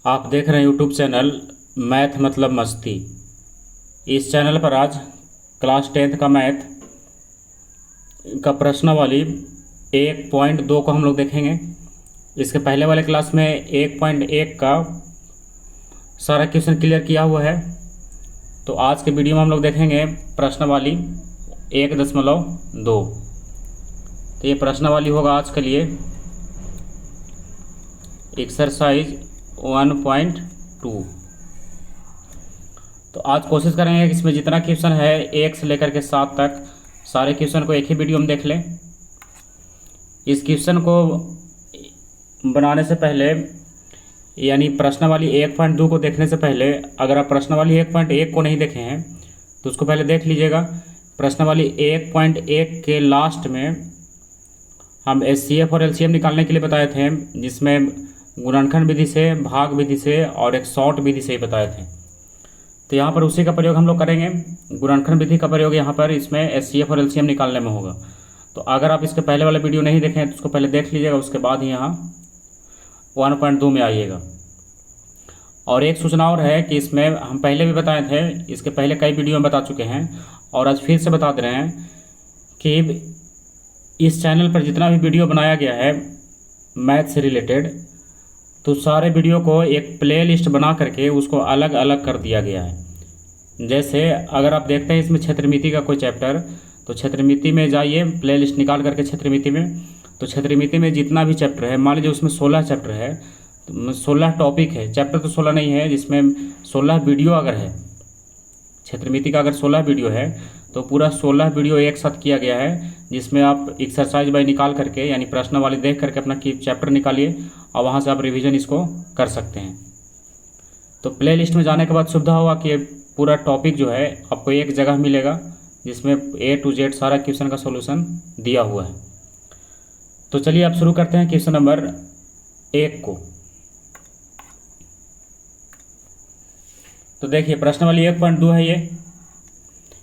आप देख रहे हैं यूट्यूब चैनल मैथ मतलब मस्ती। इस चैनल पर आज क्लास 10th का मैथ का प्रश्नावली 1.2 को हम लोग देखेंगे। इसके पहले वाले क्लास में 1.1 का सारा क्वेश्चन क्लियर किया हुआ है। तो आज के वीडियो में हम लोग देखेंगे प्रश्नावली 1.2। तो ये प्रश्नावली होगा आज के लिए एक्सरसाइज 1.2। तो आज कोशिश करेंगे कि इसमें जितना क्वेश्चन है 1 से लेकर के 7 तक सारे क्वेश्चन को एक ही वीडियो में देख लें। इस क्वेश्चन को बनाने से पहले यानी प्रश्नावली 1.2 को देखने से पहले अगर आप प्रश्नावली 1.1 को नहीं देखे हैं तो उसको पहले देख लीजिएगा। प्रश्नावली 1.1 के लास्ट में हम एचसीएफ और एलसीएम निकालने के लिए बताए थे, जिसमें गुणनखंड विधि से, भाग विधि से और एक शॉर्ट विधि से ही बताए थे। तो यहाँ पर उसी का प्रयोग हम लोग करेंगे। गुणनखंड विधि का प्रयोग यहाँ पर इसमें एचसीएफ और एलसीएम निकालने में होगा। तो अगर आप इसके पहले वाला वीडियो नहीं देखें तो उसको पहले देख लीजिएगा, उसके बाद ही यहाँ 1.2 में आइएगा। और एक सूचना और है कि इसमें हम पहले भी बताए थे, इसके पहले कई वीडियो में बता चुके हैं और आज फिर से बता दे रहे हैं कि इस चैनल पर जितना भी वीडियो बनाया गया है मैथ से रिलेटेड, तो सारे वीडियो को एक प्ले लिस्ट बना करके उसको अलग अलग कर दिया गया है। जैसे अगर आप देखते हैं इसमें क्षेत्रमिति का कोई चैप्टर, तो क्षेत्रमिति में जाइए, प्ले लिस्ट निकाल करके क्षेत्रमिति में, तो क्षेत्रमिति में जितना भी चैप्टर है, मान लीजिए उसमें 16 चैप्टर है, तो 16 टॉपिक है, चैप्टर तो 16 नहीं है, जिसमें 16 वीडियो अगर है, क्षेत्रमिति का अगर 16 वीडियो है तो पूरा 16 वीडियो एक साथ किया गया है, जिसमें आप एक्सरसाइज बाय निकाल करके यानी प्रश्नावली देख करके अपना चैप्टर निकालिए और वहाँ से आप रिवीजन इसको कर सकते हैं। तो प्ले लिस्ट में जाने के बाद सुविधा होगा कि पूरा टॉपिक जो है आपको एक जगह मिलेगा, जिसमें A to Z सारा क्वेश्चन का सोल्यूशन दिया हुआ है। तो चलिए आप शुरू करते हैं क्वेश्चन नंबर 1 को। तो देखिए प्रश्नावली 1.2 है ये।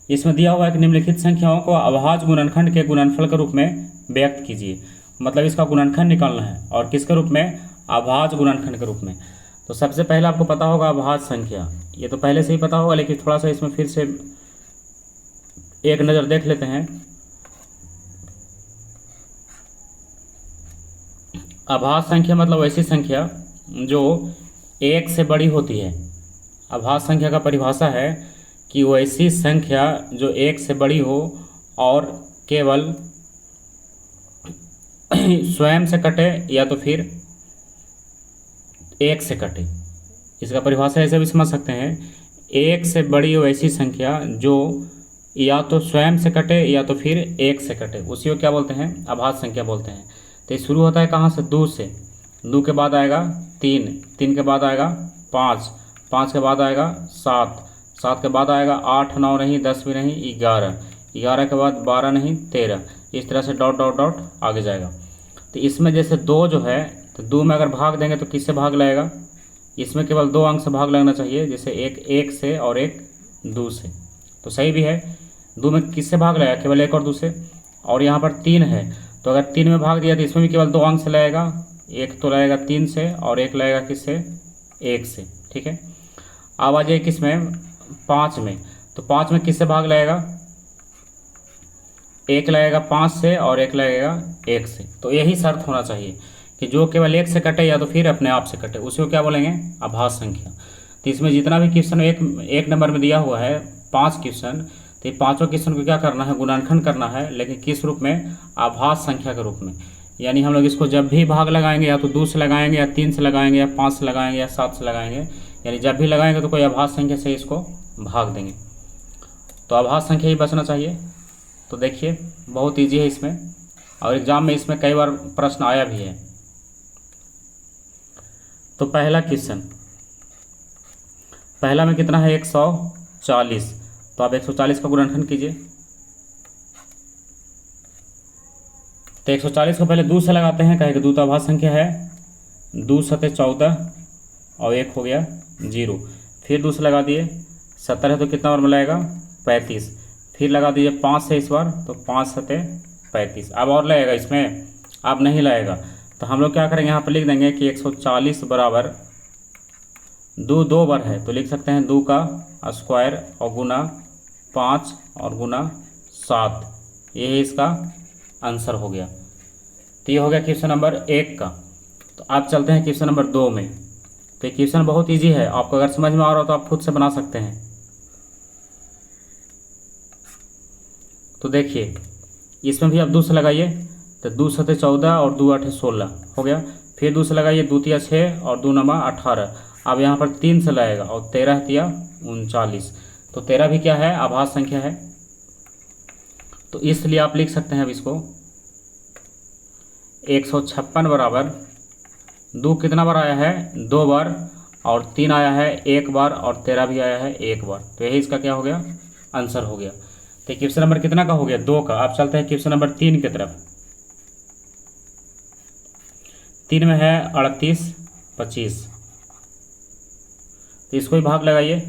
इसमें दिया हुआ है कि निम्नलिखित संख्याओं को अभाज्य गुणनखंड के गुणनफल के रूप में व्यक्त कीजिए। मतलब इसका गुणनखंड निकालना है और किसके रूप में? अभाज्य गुणनखंड के रूप में। तो सबसे पहले आपको पता होगा अभाज्य संख्या, ये तो पहले से ही पता होगा, लेकिन थोड़ा सा इसमें फिर से एक नज़र देख लेते हैं। अभाज्य संख्या मतलब ऐसी संख्या जो 1 से बड़ी होती है। अभाज्य संख्या का परिभाषा है कि वो ऐसी संख्या जो 1 से बड़ी हो और केवल स्वयं से कटे या तो फिर 1 से कटे। इसका परिभाषा ऐसे भी समझ सकते हैं, 1 से बड़ी हो ऐसी संख्या जो या तो स्वयं से कटे या तो फिर 1 से कटे, उसी को क्या बोलते हैं? अभाज्य संख्या बोलते हैं। तो ये शुरू होता है कहाँ से? 2 से। 2 के बाद आएगा 3, 3 के बाद आएगा 5, 5 के बाद आएगा 7, 7 के बाद आएगा 8, 9 नहीं, 10 भी नहीं, 11, 11 के बाद 12 नहीं, 13। इस तरह से डॉट डॉट डॉट आगे जाएगा। तो इसमें जैसे 2 जो है, तो 2 में अगर भाग देंगे तो किससे भाग लगेगा? इसमें केवल 2 अंक से भाग लगना चाहिए, जैसे एक 1 से और एक 2 से। तो सही भी है, 2 में किससे भाग लगेगा? केवल 1 और 2 से। और यहाँ पर 3 है, तो अगर 3 में भाग दिया तो इसमें भी केवल 2 अंक से लगेगा, एक तो लगेगा 3 से और एक लगेगा किससे? 1 से। ठीक है। अब आ जाइए किसमें? 5 में। तो 5 में किससे भाग लगेगा? एक लगेगा 5 से और एक लगेगा 1 से। तो यही शर्त होना चाहिए कि जो केवल 1 से कटे या तो फिर अपने आप से कटे, उसी को क्या बोलेंगे? अभाज्य संख्या। तो इसमें जितना भी क्वेश्चन एक नंबर में दिया हुआ है 5 क्वेश्चन, तो ये पाँचों क्वेश्चन को क्या करना है? गुणनखंड करना है, लेकिन किस रूप में? अभाज्य संख्या के रूप में। यानी हम लोग इसको जब भी भाग लगाएंगे या तो 2 से लगाएंगे या 3 से लगाएंगे या 5 से लगाएंगे या 7 से लगाएंगे, यानी जब भी लगाएंगे तो कोई अभाज्य संख्या से इसको भाग देंगे। तो अभाज्य संख्या ही बचना चाहिए। तो देखिए बहुत इजी है इसमें, और एग्जाम में इसमें कई बार प्रश्न आया भी है। तो पहला क्वेश्चन, पहला में कितना है? 140। तो आप 140 का गुणनखंड कीजिए। तो 140 को पहले 2 से लगाते हैं, कहे कि 2 तो अभाज्य संख्या है, 2 सते 14 और 1 हो गया 0। फिर 2 से लगा दिए, 70 है तो कितना बार मिलाएगा? 35। फिर लगा दीजिए 5 से इस बार, तो 5 सते 35। अब और लगेगा इसमें? अब नहीं लगेगा। तो हम लोग क्या करेंगे, यहाँ पर लिख देंगे कि 140 बराबर दो बार है तो लिख सकते हैं 2 का स्क्वायर और गुना 5 और गुना 7, यही इसका आंसर हो गया। तो ये हो गया क्वेश्चन नंबर 1 का। तो आप चलते हैं क्वेश्चन नंबर 2 में। तो ये क्वेश्चन बहुत इजी है, आपको अगर समझ में आ रहा हो तो आप खुद से बना सकते हैं। तो देखिए इसमें भी आप 2 से लगाइए, तो 2 सते 14 और 2 8 16 हो गया। फिर 2 से लगाइए, 2 तिया 6 और 2 नमा 18। अब यहाँ पर 3 से लगाएगा और 13 तिया 39। तो 13 भी क्या है, आभाज्य संख्या है, तो इसलिए आप लिख सकते हैं अब इसको 156 बराबर 2 कितना बार आया है, 2 बार, और 3 आया है 1 बार, और 13 भी आया है 1 बार। तो यही इसका क्या हो गया, आंसर हो गया। तो क्वेश्चन नंबर कितना का हो गया, 2 का। आप चलते हैं क्वेश्चन नंबर 3 की तरफ। 3 में है 38 25, तो इसको ही भाग लगाइए।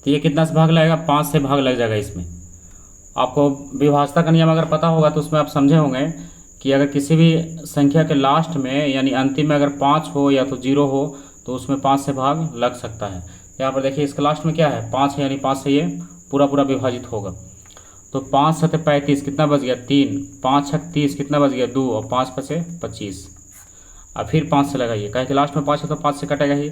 तो ये कितना से भाग लगेगा, 5 से भाग लग जाएगा इसमें। आपको विभाज्यता का नियम अगर पता होगा तो उसमें आप समझे होंगे कि अगर किसी भी संख्या के लास्ट में यानी अंतिम में अगर 5 हो या तो 0 हो तो उसमें 5 से भाग लग सकता है। यहाँ पर देखिए इसके लास्ट में क्या है, 5 है, यानी 5 से ये पूरा विभाजित होगा। तो 5 सते 35 कितना बच गया, 3, 5 छक 30 कितना बच गया, 2, और 5 पचे 25। अब फिर 5 से लगाइए, कहे कि लास्ट में 5 है तो 5 से कटेगा ही।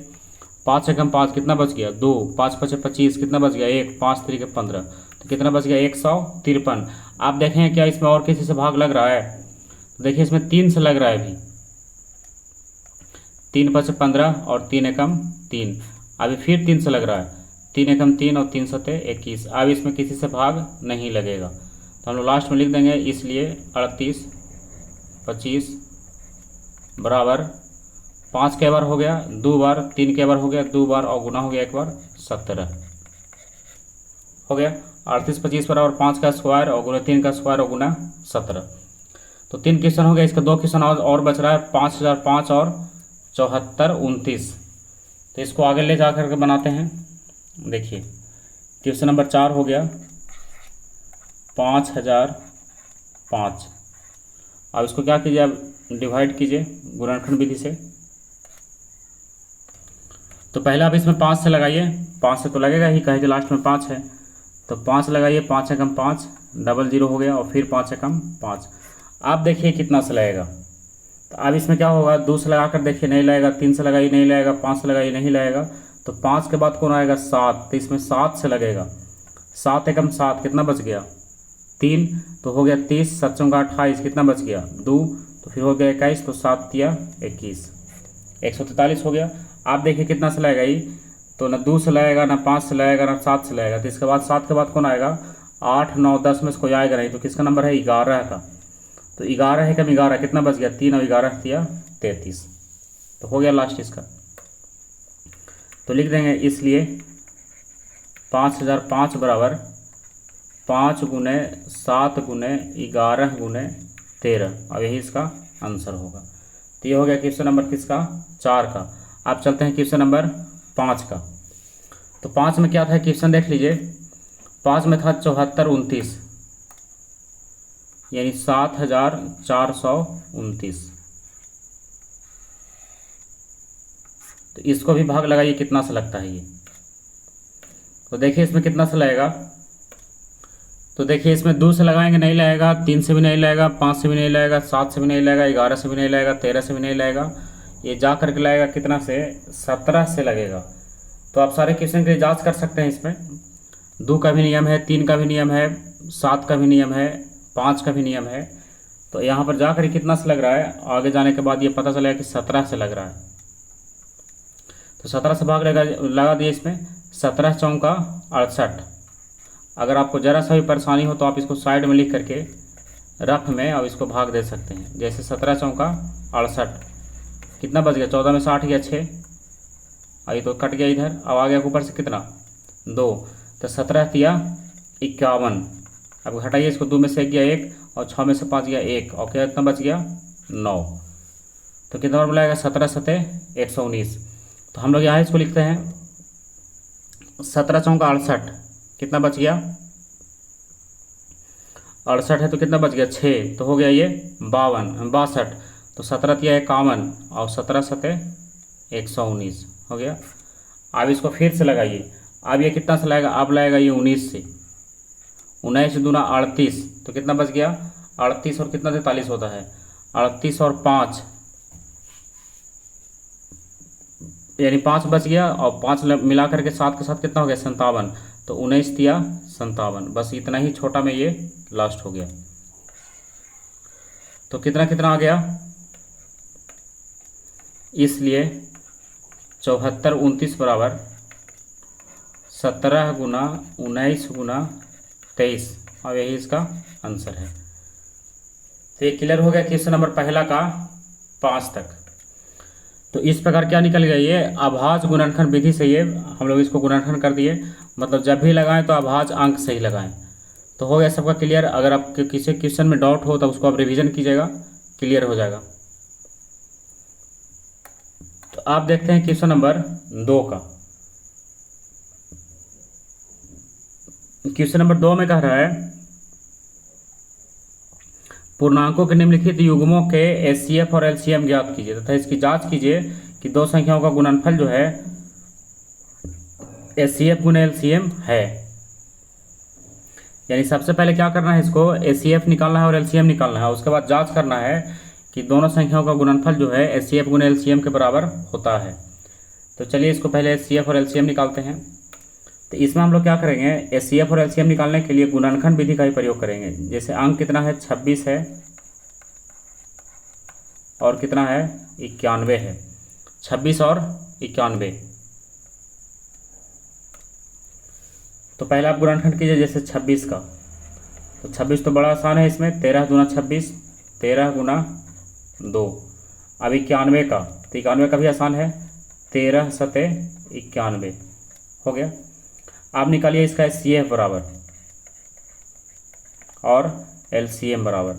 5 से कम 5 कितना बच गया, 2, 5 पचे 25 कितना बच गया, 1, 5 तरीके 15, तो कितना बच गया, 153। आप देखें क्या इसमें और किसी से भाग लग रहा है, तो देखिए इसमें 3 से लग रहा है अभी, 3 पचे 15 और 3 एकम 3। अभी फिर 3 से लग रहा है, 3 एकम 3 और 3 सते 21। अब इसमें किसी से भाग नहीं लगेगा, तो हम लोग लास्ट में लिख देंगे, इसलिए 38 25 बराबर 5 के बार हो गया, 2 बार, 3 के बार हो गया, 2 बार, और गुना हो गया 1 बार, 17 हो गया। 38 25 बराबर 5 का स्क्वायर और गुना 3 का स्क्वायर और गुना 17। तो 3 क्वेश्चन हो गया, इसका 2 क्वेश्चन और बच रहा है, 5005 और 74 29। तो इसको आगे ले जा करके बनाते हैं। देखिए क्वेश्चन नंबर 4 हो गया 5005। अब इसको क्या कीजिए, अब डिवाइड कीजिए गुणनखंड विधि से। तो पहले आप इसमें 5 से लगाइए, 5 से तो लगेगा ही, कहे कि लास्ट में 5 है, तो 5 लगाइए, 5 एकम 5 डबल 0 हो गया, और फिर 5 एकम 5। आप देखिए कितना से लगेगा, तो अब इसमें क्या होगा, 2 से लगा कर देखिए नहीं लगेगा, 3 से लगाइए नहीं लगेगा, 5 से लगाइए नहीं लगेगा, तो 5 के बाद कौन आएगा, 7, तो इसमें 7 से लगेगा। 7 एकम 7 कितना बच गया, 3, तो हो गया 30, 7 चौका 28 कितना बच गया, 2, तो फिर हो गया 21, तो 7 तिया 21, 143 हो गया। आप देखिए कितना से लगेगा ये, तो ना 2 से लगेगा, ना 5 से लगेगा, ना 7 से लगेगा, तो इसके बाद 7 के बाद कौन आएगा, 8 9 10 में से कोई आएगा नहीं, तो किसका नंबर है, 11 का। तो 11 है कम 11 कितना बच गया, 3 और 11 तिया 33, तो हो गया लास्ट इसका। तो लिख देंगे, इसलिए 5005 बराबर 5 गुने 7 गुने 11 गुने 13, अब यही इसका आंसर होगा। तो ये हो गया क्वेश्चन नंबर किसका, 4 का। आप चलते हैं क्वेश्चन नंबर 5 का। तो 5 में क्या था क्वेश्चन देख लीजिए, 5 में था 74 29, यानी 7429। तो इसको भी भाग लगाइए कितना से लगता है ये, तो देखिए इसमें कितना से लगेगा, तो देखिए इसमें 2 से लगाएंगे नहीं लगेगा, 3 से भी नहीं लगेगा, 5 से भी नहीं लगेगा, 7 से भी नहीं लगेगा, 11 से भी नहीं लगेगा, 13 से भी नहीं लगेगा, ये जा करके लगेगा कितना से, 17 से लगेगा। तो आप सारे क्वेश्चन के लिए जांच कर सकते हैं, इसमें 2 का भी नियम है, 3 का भी नियम है, 7 का भी नियम है, 5 का भी नियम है। तो यहाँ पर जा कर कितना से लग रहा है, आगे जाने के बाद ये पता चलेगा कि 17 से लग रहा है। तो 17 से भाग लगा दिए इसमें, 17 चौका 68। अगर आपको ज़रा सा भी परेशानी हो तो आप इसको साइड में लिख करके रफ में अब इसको भाग दे सकते हैं। जैसे 17 चौका 68 कितना बच गया, 14 में 60 गया 6, अभी तो कट गया इधर, अब आ गया ऊपर से कितना 2, तो 17 तिया 51। अब हटाइए इसको, 2 में से 1 गया 1 और 6 में से 5 गया 1, और क्या कितना बच गया 9। तो कितना बार मिलाएगा, 17 सते 119। तो हम लोग यहाँ इसको लिखते हैं 17 चौका 68 कितना बच गया, 68 है तो कितना बच गया 6, तो हो गया ये 62 62। तो 17×51 और 17×7 119 हो गया। अब इसको फिर से लगाइए। अब ये कितना से लाएगा, अब लाएगा ये 19 से, 19×2 = 38, तो कितना बच गया 38 और कितना 43 होता है, 38 और 5 यानी 5 बच गया, और 5 मिला करके 7 के साथ कितना हो गया 57, तो 19×3 = 57। बस इतना ही छोटा में ये लास्ट हो गया। तो कितना कितना आ गया, इसलिए 74×29 = 17×19×23, और यही इसका आंसर है। तो ये क्लियर हो गया क्वेश्चन नंबर पहला का 5 तक। तो इस प्रकार क्या निकल गया, ये अभाज्य गुणनखंड विधि से ये हम लोग इसको गुणनखंड कर दिए। मतलब जब भी लगाएं तो अभाज्य अंक सही लगाएं। तो हो गया सबका क्लियर। अगर आपके किसी क्वेश्चन में डाउट हो तो उसको आप रिवीजन कीजिएगा, क्लियर हो जाएगा। तो आप देखते हैं क्वेश्चन नंबर 2 का। क्वेश्चन नंबर 2 में कह रहा है पूर्णांकों के निम्नलिखित युग्मों के एचसीएफ और एलसीएम ज्ञात कीजिए तथा इसकी जांच कीजिए कि दो संख्याओं का गुणनफल जो है एचसीएफ गुना एलसीएम है। यानी सबसे पहले क्या करना है, इसको एचसीएफ निकालना है और एलसीएम निकालना है। उसके बाद जांच करना है कि दोनों संख्याओं का गुणनफल जो है एचसीएफ गुना एलसीएम के बराबर होता है। तो चलिए इसको पहले एचसीएफ और एलसीएम निकालते हैं। तो इसमें हम लोग क्या करेंगे, एचसीएफ और एलसीएम निकालने के लिए गुणनखंड विधि का ही प्रयोग करेंगे। जैसे अंक कितना है 26 है और कितना है 91 है, 26 और 91। तो पहले आप गुणनखंड कीजिए जैसे 26 का, तो 26 तो बड़ा आसान है, इसमें 13×26 13×2। अब 91 का, तो 91 का भी आसान है, 13×7 = 91 हो गया। आप निकालिए इसका एचसीएफ बराबर और एलसीएम बराबर।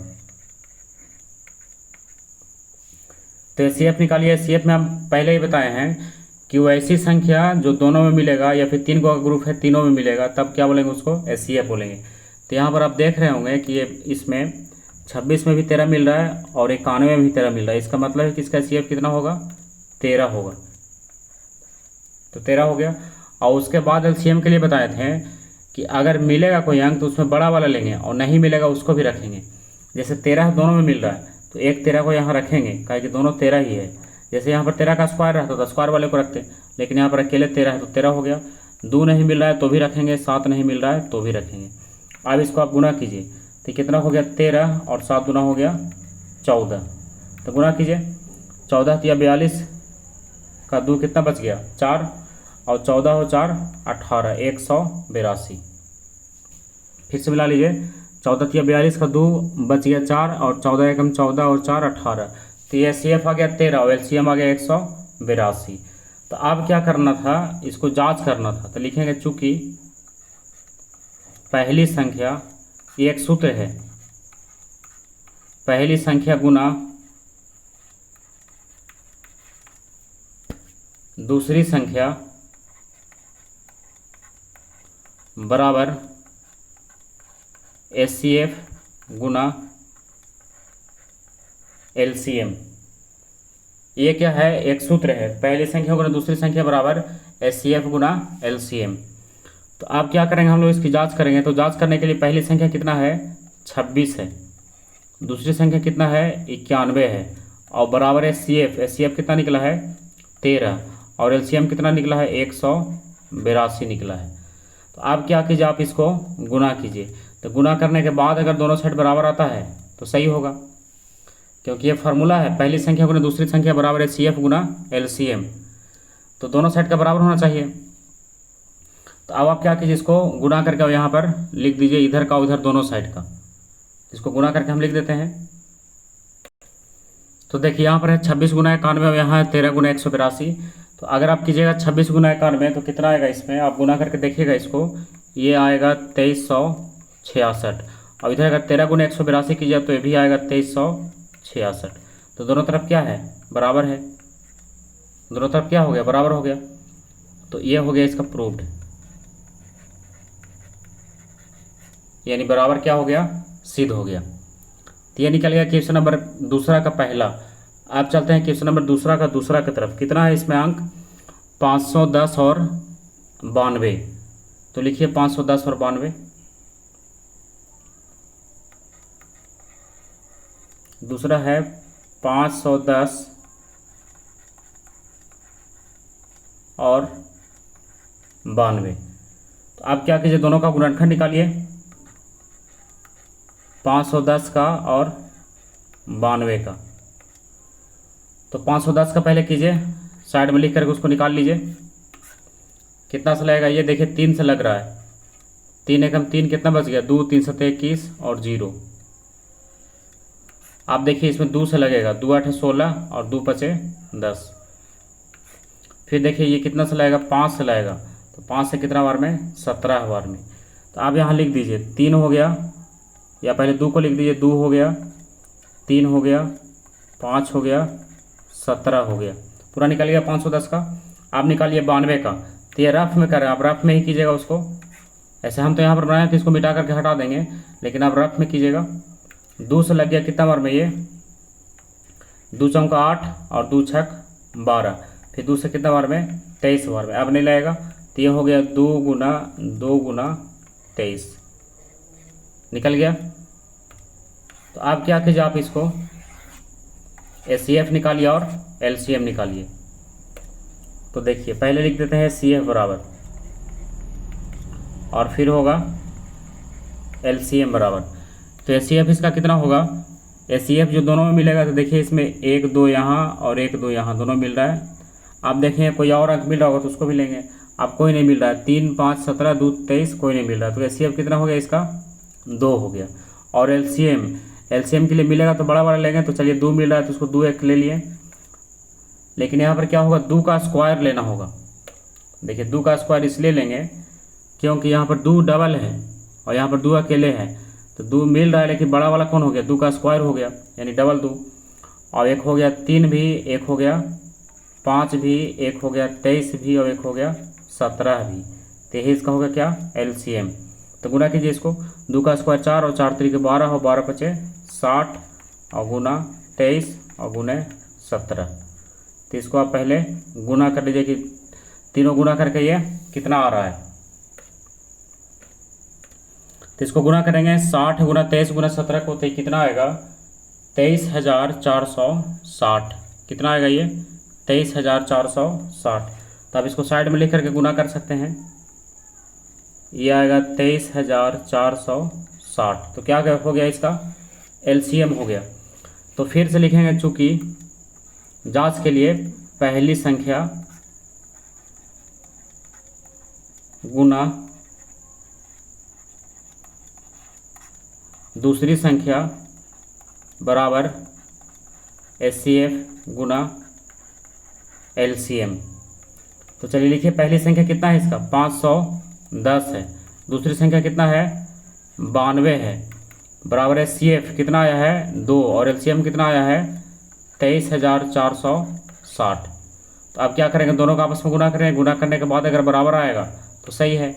तो एचसीएफ निकालिए। एचसीएफ में हम पहले ही बताए हैं कि वो ऐसी संख्या जो दोनों में मिलेगा या फिर 3 का ग्रुप है तीनों में मिलेगा, तब क्या बोलेंगे उसको एचसीएफ बोलेंगे। तो यहाँ पर आप देख रहे होंगे कि ये इसमें 26 में भी 13 मिल रहा है और 91 में भी 13 मिल रहा है। इसका मतलब है कि इसका एचसीएफ कितना होगा 13 होगा। तो 13 हो गया। और उसके बाद एलसीएम के लिए बताए थे कि अगर मिलेगा कोई अंक तो उसमें बड़ा वाला लेंगे और नहीं मिलेगा उसको भी रखेंगे। जैसे 13 दोनों में मिल रहा है तो एक 13 को यहाँ रखेंगे, काहे कि दोनों 13 ही है। जैसे यहाँ पर 13 का स्क्वायर रहता तो स्क्वायर वाले को रखते, लेकिन यहाँ पर अकेले 13 है तो 13 हो गया। 2 नहीं मिल रहा है तो भी रखेंगे, 7 नहीं मिल रहा है तो भी रखेंगे। अब इसको आप गुना कीजिए तो कितना हो गया 13 और 7 गुना हो गया 14। तो गुना कीजिए 14 या 42 का 2 कितना बच गया 4 और 14 और 4 18 182। फिर से मिला लीजिए 14 या 42 का 2 बच गया 4 और 14 एकम 14 और 4 18। तो ये एचसीएफ आ गया 13 और एलसीएम आ गया 182। तो अब क्या करना था, इसको जांच करना था। तो लिखेंगे चूंकि पहली संख्या, ये एक सूत्र है, पहली संख्या गुना दूसरी संख्या बराबर एचसीएफ गुना एलसीएम। ये क्या है, एक सूत्र है, पहली संख्या गुना दूसरी संख्या बराबर एचसीएफ गुना एलसीएम। तो आप क्या करेंगे, हम लोग इसकी जांच करेंगे। तो जांच करने के लिए पहली संख्या कितना है 26 है, दूसरी संख्या कितना है 91 है और बराबर एचसीएफ, एचसीएफ कितना निकला है 13 और एलसीएम कितना निकला है 182 निकला है। तो आप क्या कीजिए, आप इसको गुना कीजिए। तो गुना करने के बाद अगर दोनों साइड बराबर आता है तो सही होगा, क्योंकि ये फार्मूला है पहली संख्या गुना दूसरी संख्या बराबर है एचसीएफ गुना एलसीएम। तो दोनों साइड का बराबर होना चाहिए। तो अब आप क्या कीजिए, इसको गुना करके यहाँ पर लिख दीजिए, इधर का उधर दोनों साइड का। इसको गुना करके हम लिख देते हैं। तो देखिए यहाँ पर है 26 गुना 91 और यहाँ है 13 गुना 182। तो अगर आप कीजिएगा 26 गुना 91 तो कितना आएगा, इसमें आप गुना करके देखिएगा इसको, ये आएगा 2366। और इधर अगर 13 गुना 182 कीजिए तो ये भी आएगा 2366। तो दोनों तरफ क्या है बराबर है, दोनों तरफ क्या हो गया बराबर हो गया। तो ये हो गया इसका प्रूव्ड, यानी बराबर क्या हो गया सिद्ध हो गया। तो ये निकल गया क्वेश्चन नंबर दूसरा का पहला। अब चलते हैं क्वेश्चन नंबर दूसरा का दूसरा की तरफ। कितना है इसमें अंक? 510 और 92। तो लिखिए 510 और 92। दूसरा है 510 और 92। तो आप क्या कीजिए, दोनों का गुणनखंड निकालिए, 510 का और 92 का। तो 510 का पहले कीजिए, साइड में लिख करके उसको निकाल लीजिए। कितना से लगेगा ये देखिए, 3 से लग रहा है। 3 एकम 3, कितना बच गया? 2 3 7 21 और 0। आप देखिए इसमें 2 से लगेगा, 2 8 16 और 2 5 10। फिर देखिए ये कितना से लगेगा? 5 से लगेगा। तो 5 से कितना बार में? 17 बार में। तो आप यहाँ लिख दीजिए 3 हो गया, या पहले 2 को लिख दीजिए, 2 हो गया, 3 हो गया, 5 हो गया, 17 हो गया। पूरा निकल गया 510 का। आप निकालिए 92 का। तो ये रफ में करें, आप रफ में ही कीजिएगा उसको। ऐसे हम तो यहाँ पर बनाए थे, इसको मिटा करके हटा देंगे, लेकिन आप रफ में कीजिएगा। 2 से लग गया कितना बार में? ये 2 चौका 8 और 2 छक 12। फिर 2 से कितना बार में? 23 बार में। अब नहीं लगेगा, तो ये हो गया 2 गुना 2 गुना 23, निकल गया। तो आप क्या कीजिए, आप इसको HCF निकालिए और LCM निकालिए। तो देखिए पहले लिख देते हैं CF बराबर, और फिर होगा LCM बराबर। तो HCF इसका कितना होगा? HCF जो दोनों में मिलेगा, तो देखिए इसमें 1 2 यहाँ और 1 2 यहाँ दोनों मिल रहा है। आप देखें कोई और अंक मिल रहा होगा तो उसको भी लेंगे। आप कोई नहीं मिल रहा है, 3 5 17 2 23 कोई नहीं मिल रहा, तो HCF कितना हो गया इसका? 2 हो गया। और LCM के लिए मिलेगा तो बड़ा वाला लेंगे। तो चलिए 2 मिल रहा है तो उसको 2 1 ले लिए, लेकिन यहाँ पर क्या होगा? 2 का स्क्वायर लेना होगा। देखिए 2 का स्क्वायर इसलिए लेंगे क्योंकि यहाँ पर 2 डबल है और यहाँ पर 2 अकेले है। तो 2 मिल रहा है, लेकिन बड़ा वाला कौन हो गया? 2 का स्क्वायर हो गया, यानी डबल 2। और 1 हो गया 3 भी, 1 हो गया 5 भी, 1 हो गया 23 भी, और 1 हो गया 17 भी। तो यही इसका होगा क्या? LCM। तो गुना कीजिए इसको, 2 का स्क्वायर 4 और 4 3 12 और 12 5 60 और गुना 23 और गुने 17। तो इसको आप पहले गुना कर लीजिए कि तीनों गुना करके ये कितना आ रहा है। तो इसको गुना करेंगे, 60 गुना 23 गुना 17 को, तो कितना आएगा? 23,460। कितना आएगा ये? 23,460। तो आप इसको साइड में लिख करके गुना कर सकते हैं। ये आएगा 23,460। तो क्या हो गया? इसका LCM हो गया। तो फिर से लिखेंगे, चूंकि जांच के लिए पहली संख्या गुना दूसरी संख्या बराबर HCF गुना LCM। तो चलिए लिखिए, पहली संख्या कितना है इसका? 510 है। दूसरी संख्या कितना है? 92 है, बराबर HCF कितना आया है? 2, और LCM कितना आया है? 23,460। तो अब क्या करेंगे? दोनों का आपस में गुना करेंगे। गुना करने के बाद अगर बराबर आएगा तो सही है।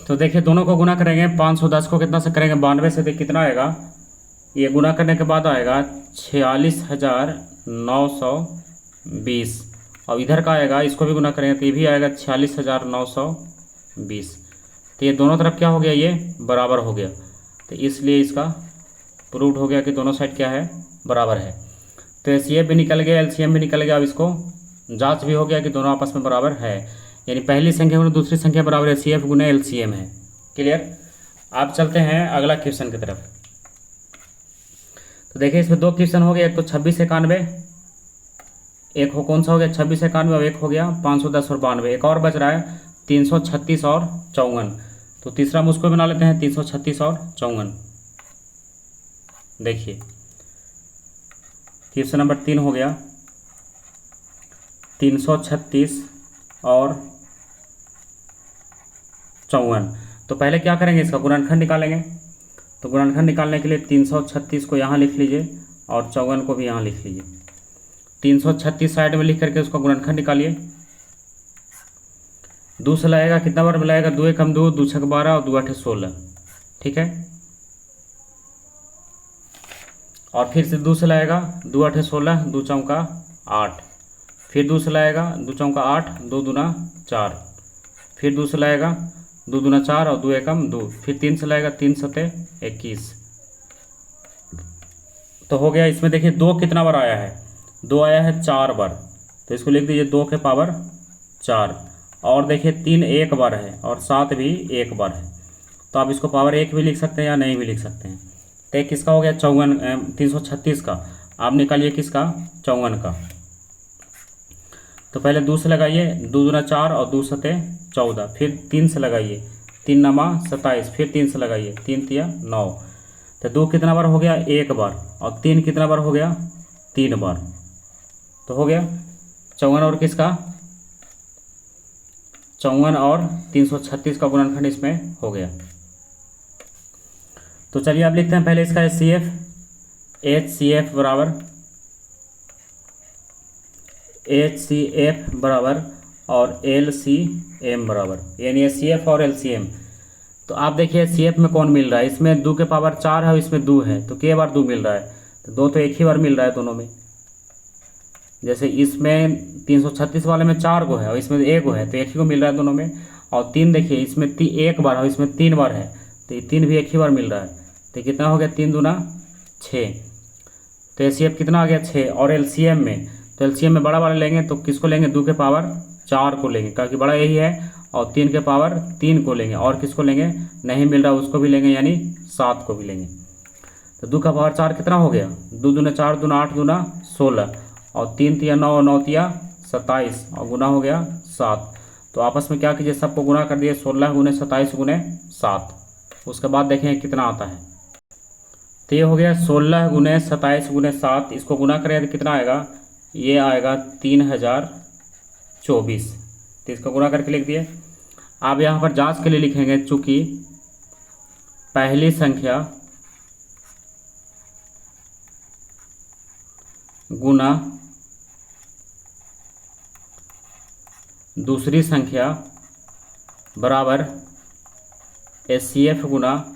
तो देखिए दोनों को गुना करेंगे, 510 को कितना से करेंगे? 92 से। तो कितना आएगा? ये गुना करने के बाद आएगा 46,920। और इधर का आएगा, इसको भी गुना करेंगे तो ये भी आएगा 46,920। तो ये दोनों तरफ क्या हो गया? ये बराबर हो गया। तो इसलिए इसका प्रूव्ड हो गया कि दोनों साइड क्या है? बराबर है। तो HCF भी निकल गया, LCM भी निकल गया। अब इसको जांच भी हो गया कि दोनों आपस में बराबर है, यानी पहली संख्या गुना दूसरी संख्या बराबर HCF गुना LCM है। क्लियर? आप चलते हैं अगला क्वेश्चन की तरफ। तो देखिए इसमें 2 क्वेश्चन हो गए, एक तो 26 91, एक हो कौन सा हो गया? 26 91, और एक हो गया 510 और 92। एक और बच रहा है 336 और 54। तो तीसरा हम उसको बना लेते हैं, 336 और 54। देखिए क्वेश्चन नंबर 3 हो गया 336 और 54। तो पहले क्या करेंगे? इसका गुणनखंड निकालेंगे। तो गुणनखंड निकालने के लिए 336 को यहाँ लिख लीजिए और 54 को भी यहाँ लिख लीजिए। 336 साइड में लिख करके उसका गुणनखंड निकालिए। 2 से लगेगा, कितना बार मिलाएगा? 2 1 2, 2 6 12 और 2 8 16। ठीक है। और फिर से 2 से लाएगा, 2 8 16, 2 चौका 8, फिर 2 से लाएगा, 2 चौका 8, 2 दूना 4, फिर 2 से लाएगा, 2 दूना 4 और 2 एकम 2, फिर 3 से लाएगा, 3 सते 21। तो हो गया। इसमें देखिए 2 कितना बार आया है, 2 आया है 4 बार, तो इसको लिख दीजिए 2 के पावर 4। और देखिए 3 एक बार है और 7 भी एक बार है, तो आप इसको पावर 1 भी लिख सकते हैं या नहीं भी लिख सकते हैं। तो एक किसका हो गया 336 का। आप निकालिए किसका, 54 का। तो पहले 2 से लगाइए, 2 दूना 4 और 2 सते 14, फिर 3 से लगाइए, 3 नमा 27, फिर 3 से लगाइए, 3 तिया 9। तो 2 कितना बार हो गया, एक बार, और 3 कितना बार हो गया, 3 बार। तो हो गया 54 और किसका, 54 और 336 का गुणनखंड इसमें हो गया। तो चलिए अब लिखते हैं पहले इसका HCF बराबर और LCM बराबर, यानी HCF और LCM। तो आप देखिए HCF में कौन मिल रहा है, इसमें 2 के पावर 4 है और इसमें 2 है, तो के बार 2 मिल रहा है, तो 2 तो एक ही बार मिल रहा है दोनों में। जैसे इसमें 336 वाले में 4 गो है और इसमें 1 गो है, तो एक ही को मिल रहा है दोनों में। और 3 देखिए इसमें 1 बार और इसमें 3 बार है, तो ये 3 भी एक ही बार मिल रहा है, तो कितना हो गया, 3 दूना 6। तो HCF कितना आ गया 6। और LCM में, तो LCM में बड़ा वाला लेंगे तो किसको लेंगे, 2 के पावर 4 को लेंगे क्योंकि बड़ा यही है, और 3 के पावर 3 को लेंगे, और किसको लेंगे, नहीं मिल रहा उसको भी लेंगे, यानी 7 को भी लेंगे। तो 2 का पावर 4 कितना हो गया, 2 दूना 4 दूना 8 दूना 16, और 3 तिया 9 और 9 तिया 27, और गुना हो गया 7। तो आपस में क्या कीजिए, सबको गुना कर दिए, 16 गुने 27 गुने 7। उसके बाद देखें कितना आता है। तो ये हो गया 16 गुने 27 गुने 7, इसको गुना करें तो कितना आएगा, ये आएगा 3024। तो इसको गुना करके लिख दिए। आप यहाँ पर जांच के लिए लिखेंगे, चूंकि पहली संख्या गुना दूसरी संख्या बराबर HCF गुना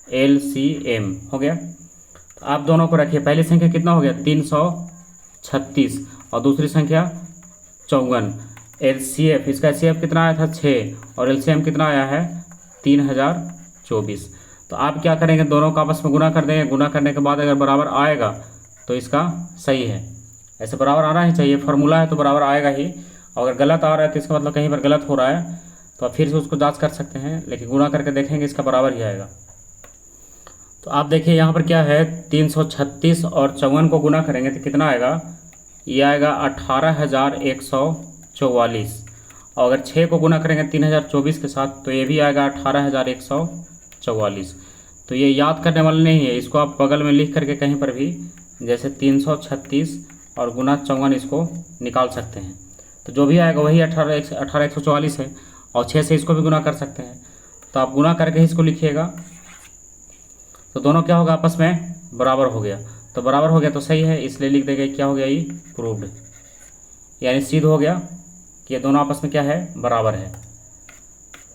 LCM हो गया। तो आप दोनों को रखिए, पहली संख्या कितना हो गया 336 और दूसरी संख्या 54। LCF, इसका HCF कितना आया था 6 और LCM कितना आया है 3024। तो आप क्या करेंगे, दोनों का आपस में गुना कर देंगे, गुना करने के बाद अगर बराबर आएगा तो इसका सही है। ऐसे बराबर आना ही चाहिए, फार्मूला है तो बराबर आएगा ही। अगर गलत आ रहा है तो इसका मतलब कहीं पर गलत हो रहा है, तो आप फिर से उसको जांच कर सकते हैं, लेकिन गुना करके देखेंगे इसका बराबर ही आएगा। तो आप देखिए यहाँ पर क्या है, 336 और 54 को गुना करेंगे तो कितना आएगा, ये आएगा 18,144। और अगर 6 को गुना करेंगे 3024 के साथ तो ये भी आएगा 18,144। तो ये याद करने वाला नहीं है, इसको आप बगल में लिख करके कहीं पर भी, जैसे 336 और गुना 54 इसको निकाल सकते हैं। तो जो भी आएगा वही 18,144 है, और 6 से इसको भी गुना कर सकते हैं। तो आप गुना करके ही इसको लिखिएगा, तो दोनों क्या होगा, आपस में बराबर हो गया। तो बराबर हो गया तो सही है, इसलिए लिख देंगे क्या हो गया, ये प्रूव्ड, यानी सिद्ध हो गया कि ये दोनों आपस में क्या है, बराबर है।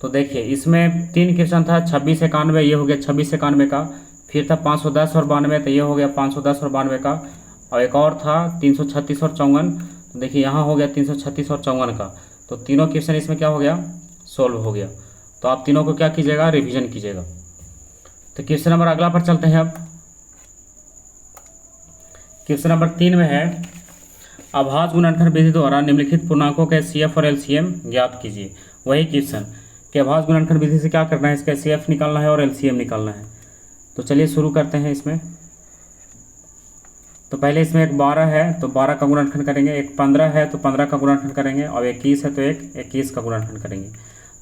तो देखिए इसमें 3 क्वेश्चन था, 26 91, ये हो गया 26 91 का, फिर था 510 और 92, तो ये हो गया 510 और 92 का, और एक और था 336 और 54। तो देखिए यहाँ हो गया 336 और 54 का। तो तीनों क्वेश्चन इसमें क्या हो गया, सोल्व हो गया। तो आप तीनों को क्या कीजिएगा, रिवीजन कीजिएगा। तो क्वेश्चन नंबर अगला पर चलते हैं। अब क्वेश्चन नंबर 3 में है, अभाज्य गुणनखंड विधि द्वारा निम्नलिखित पूर्णांकों के HCF और LCM ज्ञात कीजिए। वही क्वेश्चन कि अभाज्य गुणनखंड विधि से क्या करना है, इसका HCF निकालना है और LCM निकालना है। तो चलिए शुरू करते हैं इसमें। तो पहले इसमें एक 12 है तो 12 का गुणनखंड करेंगे, एक 15 है तो 15 का गुणनखंड करेंगे, और 21 है तो एक 21 का गुणनखंड करेंगे।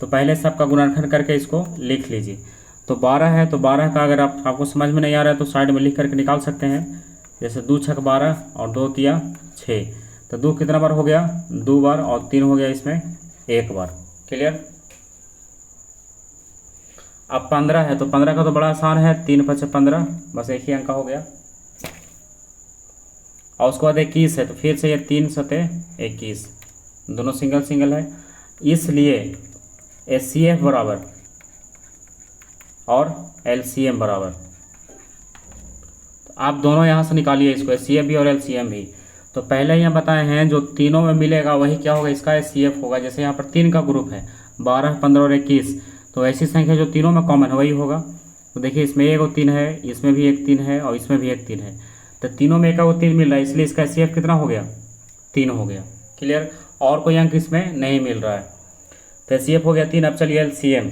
तो पहले सबका गुणनखंड करके इसको लिख लीजिए। तो 12 है तो 12 का अगर आपको समझ में नहीं आ रहा है तो साइड में लिख करके निकाल सकते हैं, जैसे 2 छक 12 और 2 तिया 6। तो 2 कितना बार हो गया, 2 बार, और 3 हो गया इसमें 1 बार। क्लियर। अब 15 है तो 15 का तो बड़ा आसान है, 3 5 15, बस एक ही अंक हो गया। और उसके बाद 21 है तो फिर से ये 3 सते 21, दोनों सिंगल सिंगल है, इसलिए HCF बराबर और LCM बराबर। तो आप दोनों यहाँ से निकालिए इसको, HCF भी और LCM भी। तो पहले यहाँ बताए हैं जो तीनों में मिलेगा वही क्या होगा, इसका HCF होगा। जैसे यहाँ पर 3 का ग्रुप है, 12, 15 और 21, तो ऐसी संख्या जो तीनों में कॉमन है वही होगा। तो देखिए इसमें एक और 3 है, इसमें भी एक 3 है और इसमें भी एक 3 है, तो तीनों में एक और 3 मिल रहा है, इसलिए इसका HCF कितना हो गया, 3 हो गया। क्लियर। और कोई अंक इसमें नहीं मिल रहा है, तो HCF हो गया 3। अब चलिए LCM।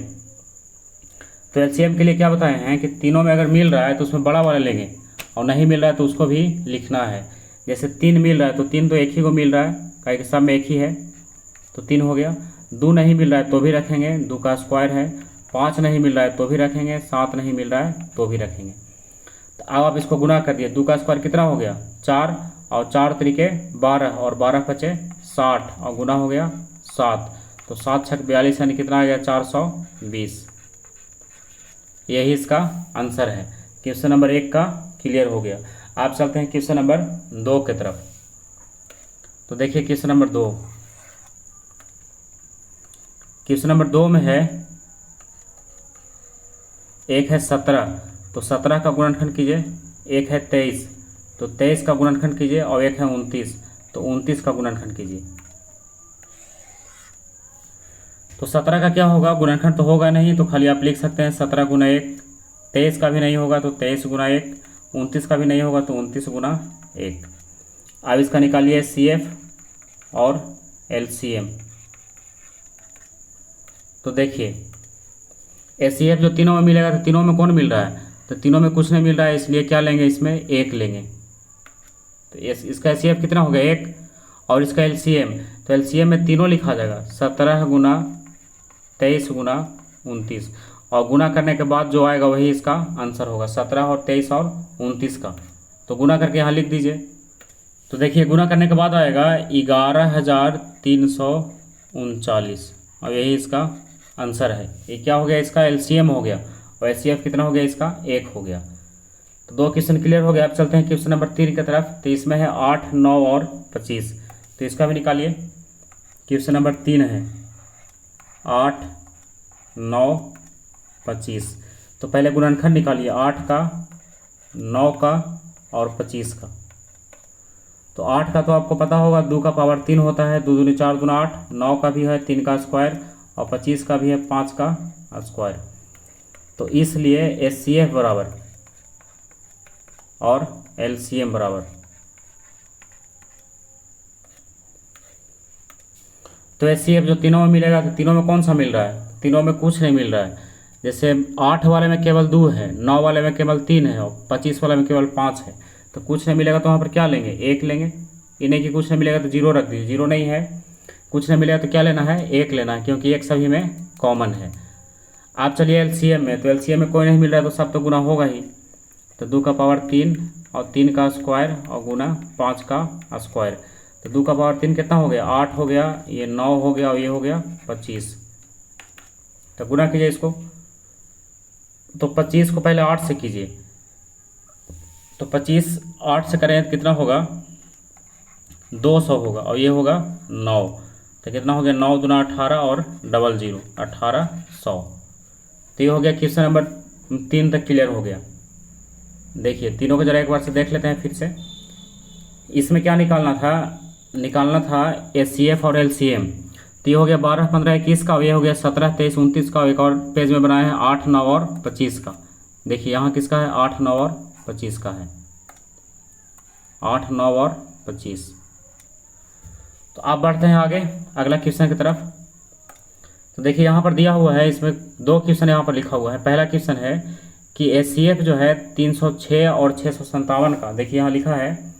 तो LCM के लिए क्या बताए हैं कि तीनों में अगर मिल रहा है तो उसमें बड़ा वाला लेंगे, और नहीं मिल रहा है तो उसको भी लिखना है। जैसे 3 मिल रहा है तो 3 तो एक ही को मिल रहा है, काहे कि सब में एक ही है, तो 3 हो गया। 2 नहीं मिल रहा है तो भी रखेंगे, 2 का स्क्वायर है। 5 नहीं मिल रहा है तो भी रखेंगे, 7 नहीं मिल रहा है तो भी रखेंगे। तो अब आप इसको गुना कर दिए, 2 का स्क्वायर कितना हो गया, 4, और 4 तरीके 12, और 12 बचे 60, और गुना हो गया 7, तो 7 छक 42 यानी कितना आ गया, 420। यही इसका आंसर है। क्वेश्चन नंबर 1 का क्लियर हो गया। आप चलते हैं क्वेश्चन नंबर 2 की तरफ। तो देखिए क्वेश्चन नंबर 2, क्वेश्चन नंबर 2 में है, एक है 17, तो 17 का गुणनखंड कीजिए। एक है 23, तो 23 का गुणनखंड कीजिए। और एक है 29, तो 29 का गुणनखंड कीजिए। तो 17 का क्या होगा, गुणनखंड तो होगा नहीं, तो खाली आप लिख सकते हैं 17 गुना 1। 23 का भी नहीं होगा तो 23 गुना 1। 29 का भी नहीं होगा तो 29 गुना 1। अब इसका निकालिए HCF और LCM। तो देखिए HCF जो तीनों में मिलेगा, तो तीनों में कौन मिल रहा है, तो तीनों में कुछ नहीं मिल रहा है, इसलिए क्या लेंगे, इसमें 1 लेंगे। तो इसका HCF कितना हो गया, 1। और इसका LCM, तो LCM में तीनों लिखा जाएगा, 17 गुना 23 गुना 29, और गुना करने के बाद जो आएगा वही इसका आंसर होगा, 17 और 23 और 29 का। तो गुना करके यहाँ लिख दीजिए। तो देखिए गुना करने के बाद आएगा 11,339, और यही इसका आंसर है। ये क्या हो गया, इसका LCM हो गया, और HCF कितना हो गया, इसका 1 हो गया। तो 2 क्वेश्चन क्लियर हो गया। अब चलते हैं क्वेश्चन नंबर 3 की तरफ। तो इसमें है 8, 9 और 25, तो इसका भी निकालिए। क्वेश्चन नंबर 3 है 8, 9, 25। तो पहले गुणनखंड निकालिए, 8 का, 9 का और 25 का। तो 8 का तो आपको पता होगा 2 का पावर 3 होता है, 2 दूनी 4 गुना 8। 9 का भी है 3 का स्क्वायर, और 25 का भी है 5 का स्क्वायर। तो इसलिए HCF बराबर और LCM बराबर, तो HCF जो तीनों में मिलेगा, तो तीनों में कौन सा मिल रहा है, तीनों में कुछ नहीं मिल रहा है। जैसे 8 वाले में केवल 2 है, 9 वाले में केवल 3 है, और 25 वाले में केवल 5 है। तो कुछ नहीं मिलेगा तो वहाँ पर क्या लेंगे, 1 लेंगे। इन्हें की कुछ नहीं मिलेगा तो 0 रख दीजिए, 0 नहीं है। कुछ नहीं मिलेगा तो क्या लेना है, 1 लेना है, क्योंकि 1 सभी में कॉमन है। आप चलिए LCM में, तो LCM में कोई नहीं मिल रहा है तो सब तो गुना होगा ही। तो 2 का पावर 3 और 3 का स्क्वायर और गुना 5 का स्क्वायर। तो 2 का पावर 3 कितना हो गया, 8 हो गया, ये 9 हो गया और ये हो गया 25। तो गुना कीजिए इसको। तो 25 को पहले 8 से कीजिए, तो 25 8 से करें तो कितना होगा, 200 होगा, और ये होगा 9। तो कितना हो गया, 9 दूना 18 और 00 1800। तो ये हो गया क्वेश्चन नंबर 3 तक क्लियर हो गया। देखिए तीनों को जरा एक बार से देख लेते हैं फिर से। इसमें क्या निकालना था HCF और LCM। तो ये हो गया 12, 15, 21 का, और ये हो गया 17, 23, 29 का। एक और पेज में बनाया है 8, 9 और 25 का। देखिए यहाँ किसका है, 8, 9 और 25 का है, 8, 9 और 25। तो आप बढ़ते हैं आगे अगला क्वेश्चन की तरफ। तो देखिए यहाँ पर दिया हुआ है, इसमें 2 क्वेश्चन यहाँ पर लिखा हुआ है। पहला क्वेश्चन है कि HCF जो है 306 और 657 का, देखिए यहाँ लिखा है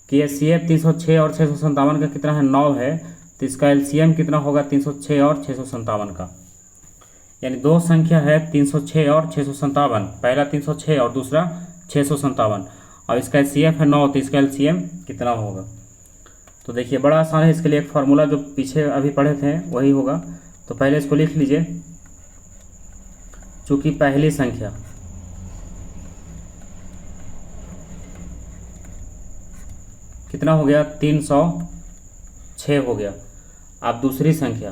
कि HCF 306 और 657 का कितना है, 9 है। तो इसका LCM कितना होगा, 306 और 657 का। यानी 2 संख्या है 306 और 657, पहला 306 और दूसरा 657, और इसका HCF है 9, तो इसका LCM कितना होगा। तो देखिए बड़ा आसान है, इसके लिए एक फार्मूला जो पीछे अभी पढ़े थे वही होगा। तो पहले इसको लिख लीजिए, चूँकि पहली संख्या कितना हो गया, 306 हो गया। अब दूसरी संख्या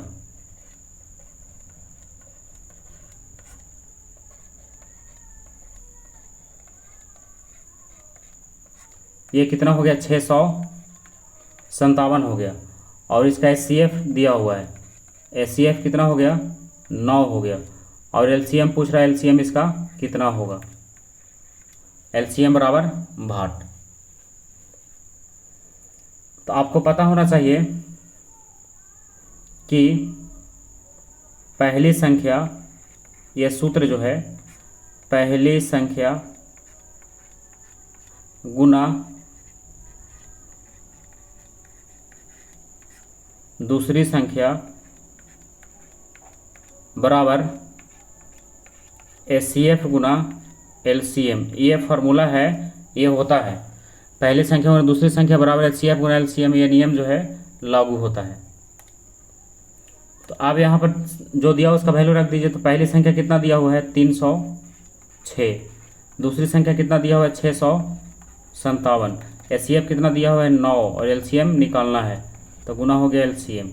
ये कितना हो गया 657 हो गया। और इसका HCF दिया हुआ है, HCF कितना हो गया 9 हो गया। और LCM पूछ रहा है, LCM इसका कितना होगा, LCM बराबर 62। तो आपको पता होना चाहिए कि पहली संख्या, ये सूत्र जो है, पहली संख्या गुना दूसरी संख्या बराबर HCF गुना LCM। ये फार्मूला है, ये होता है पहली संख्या गुना दूसरी संख्या बराबर HCF गुना LCM। ये नियम जो है लागू होता है। तो आप यहाँ पर जो दिया उसका वैल्यू रख दीजिए। तो पहली संख्या कितना दिया हुआ है 306, दूसरी संख्या कितना दिया हुआ है 657, HCF कितना दिया हुआ है 9 और LCM निकालना है, तो गुना हो गया LCM।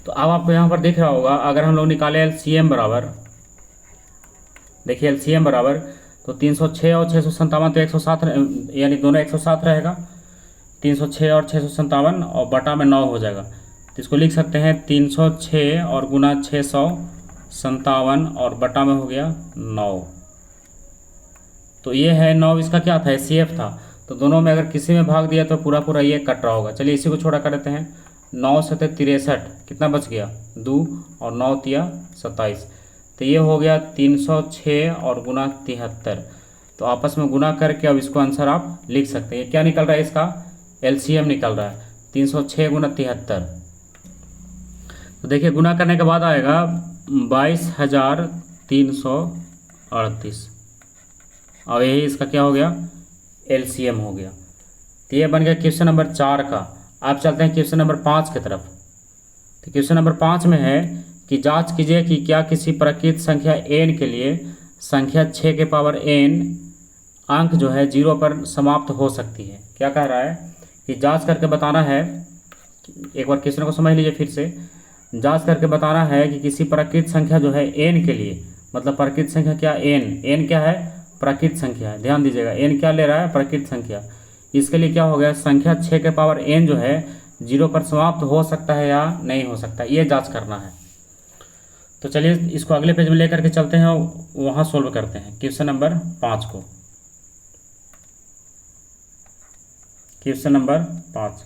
तो अब आपको यहाँ पर दिख रहा होगा, अगर हम लोग निकाले LCM बराबर, देखिए LCM बराबर, तो 306 और 657 तो 107, यानी दोनों 107 रहेगा। 306 और 657 और बटा में 9 हो जाएगा। तो इसको लिख सकते हैं 306 और गुना 657 और बटा में हो गया 9। तो ये है 9, इसका क्या था HCF था। तो दोनों में अगर किसी में भाग दिया तो पूरा पूरा ये कट रहा होगा। चलिए इसी को छोड़ा कर देते हैं। 9 7 63, कितना बच गया 2 और 9 तिया 27। तो ये हो गया 306 और गुना 73। तो आपस में गुना करके अब इसको आंसर आप लिख सकते हैं। क्या निकल रहा है, इसका LCM निकल रहा है 306 गुना 73। तो देखिए गुना करने के बाद आएगा 22,338 और यही इसका क्या हो गया LCM हो गया। तो ये बन गया क्वेश्चन नंबर 4 का। आप चलते हैं क्वेश्चन नंबर 5 की तरफ। तो क्वेश्चन नंबर 5 में है कि जांच कीजिए कि क्या किसी प्राकृत संख्या n के लिए संख्या 6 के पावर n अंक जो है 0 पर समाप्त हो सकती है। क्या कह रहा है कि जांच करके बताना है, एक बार क्वेश्चन को समझ लीजिए फिर से। जांच करके बताना है कि किसी प्राकृत संख्या जो है n के लिए, मतलब प्राकृत संख्या क्या n क्या है प्राकृत संख्या है, ध्यान दीजिएगा n क्या ले रहा है प्राकृत संख्या। इसके लिए क्या हो गया संख्या 6 के पावर n जो है 0 पर समाप्त हो सकता है या नहीं हो सकता, ये जांच करना है। तो चलिए इसको अगले पेज में लेकर के चलते हैं, वहाँ सोल्व करते हैं क्वेश्चन नंबर 5 को। क्वेश्चन नंबर 5,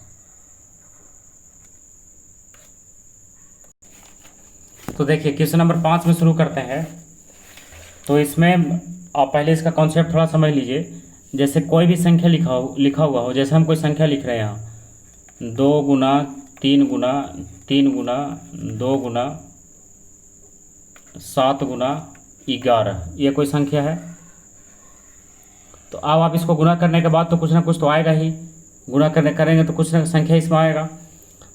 तो देखिए क्वेश्चन नंबर 5 में शुरू करते हैं। तो इसमें आप पहले इसका कॉन्सेप्ट थोड़ा समझ लीजिए। जैसे कोई भी संख्या लिखा हुआ हो, जैसे हम कोई संख्या लिख रहे हैं यहाँ 2 गुना 3 गुना 3 गुना 2 गुना 7 गुना 11, ये कोई संख्या है। तो अब आप इसको गुना करने के बाद तो कुछ ना कुछ तो आएगा ही, गुना करेंगे तो कुछ ना संख्या इसमें आएगा।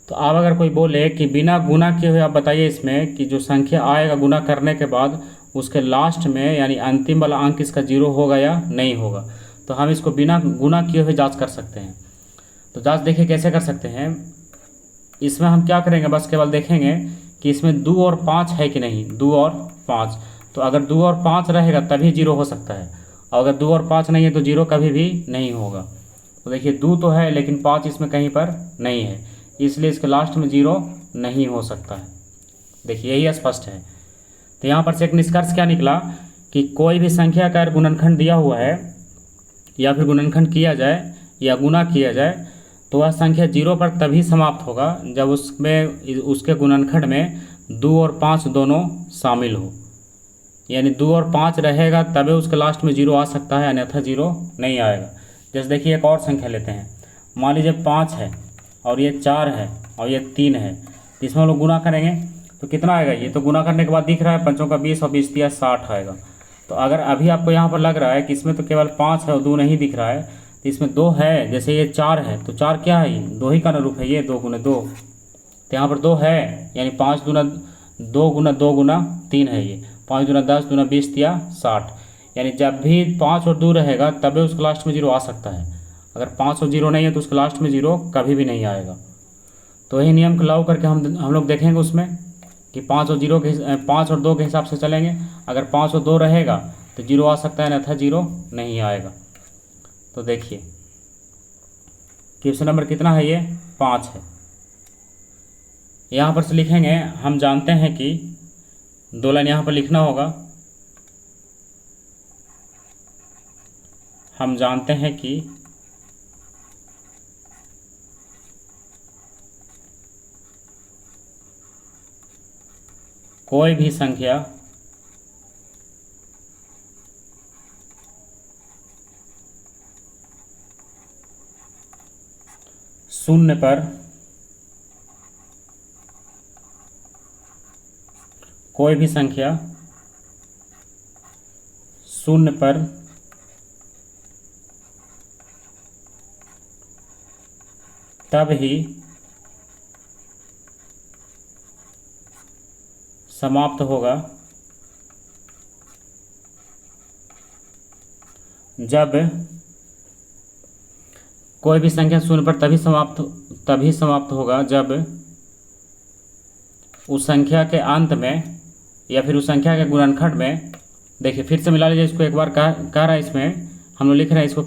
तो आप अगर कोई बोले कि बिना गुना किए हुए आप बताइए इसमें कि जो संख्या आएगा गुना करने के बाद उसके लास्ट में यानी अंतिम वाला अंक इसका 0 होगा या नहीं होगा, तो हम इसको बिना गुना किए हुए जांच कर सकते हैं। तो जांच देखिए कैसे कर सकते हैं। इसमें हम क्या करेंगे, बस केवल देखेंगे कि इसमें 2 और 5 है कि नहीं, 2 और 5। तो अगर 2 और 5 रहेगा तभी 0 हो सकता है, और अगर 2 और 5 नहीं है तो 0 कभी भी नहीं होगा। तो देखिए 2 तो है लेकिन 5 इसमें कहीं पर नहीं है, इसलिए इसके लास्ट में 0 नहीं हो सकता है। देखिए यही स्पष्ट है। तो यहाँ पर से एक निष्कर्ष क्या निकला कि कोई भी संख्या का गुणनखंड दिया हुआ है या फिर गुणनखंड किया जाए या गुना किया जाए तो वह संख्या 0 पर तभी समाप्त होगा जब उसमें उसके गुणनखंड में 2 और 5 दोनों शामिल हो। यानी 2 और 5 रहेगा तभी उसके लास्ट में 0 आ सकता है, अन्यथा 0 नहीं आएगा। जैसे देखिए एक और संख्या लेते हैं, मान लीजिए 5 है और ये 4 है और ये 3 है। तो इसमें हम लोग गुना करेंगे तो कितना आएगा, ये तो गुना करने के बाद दिख रहा है 5 का 20 और 20 दिया 60 आएगा। तो अगर अभी आपको यहाँ पर लग रहा है कि इसमें तो केवल 5 है और 2 नहीं दिख रहा है, तो इसमें 2 है। जैसे ये 4 है तो 4 क्या है, 2 ही का अनुरूप है, ये 2 गुना 2। तो यहाँ पर 2 है, यानी 5 गुना 2 गुना 2 गुना 3 है, ये 5 गुना 10 गुना 20 दिया 60। यानी जब भी 5 और 2 रहेगा तभी उसके लास्ट में 0 आ सकता है। अगर 5 और 0 नहीं है तो उसके लास्ट में 0 कभी भी नहीं आएगा। तो यही नियम को लागू करके हम लोग देखेंगे उसमें कि 5 और 2 के हिसाब से चलेंगे। अगर 5 और 2 रहेगा तो 0 आ सकता है, अन्यथा 0 नहीं आएगा। तो देखिए क्वेश्चन नंबर कितना है, ये 5 है। यहाँ पर से लिखेंगे, हम जानते हैं कि 2 लाइन यहाँ पर लिखना होगा। हम जानते हैं कि कोई भी संख्या शून्य पर कोई भी संख्या शून्य पर तब ही समाप्त होगा जब कोई भी संख्या शून्य पर तभी समाप्त होगा जब उस संख्या के अंत में या फिर उस संख्या के गुणनखंड में, देखिए फिर से मिला लीजिए इसको एक बार। कह रहा है इसमें, हम लोग लिख रहे हैं इसको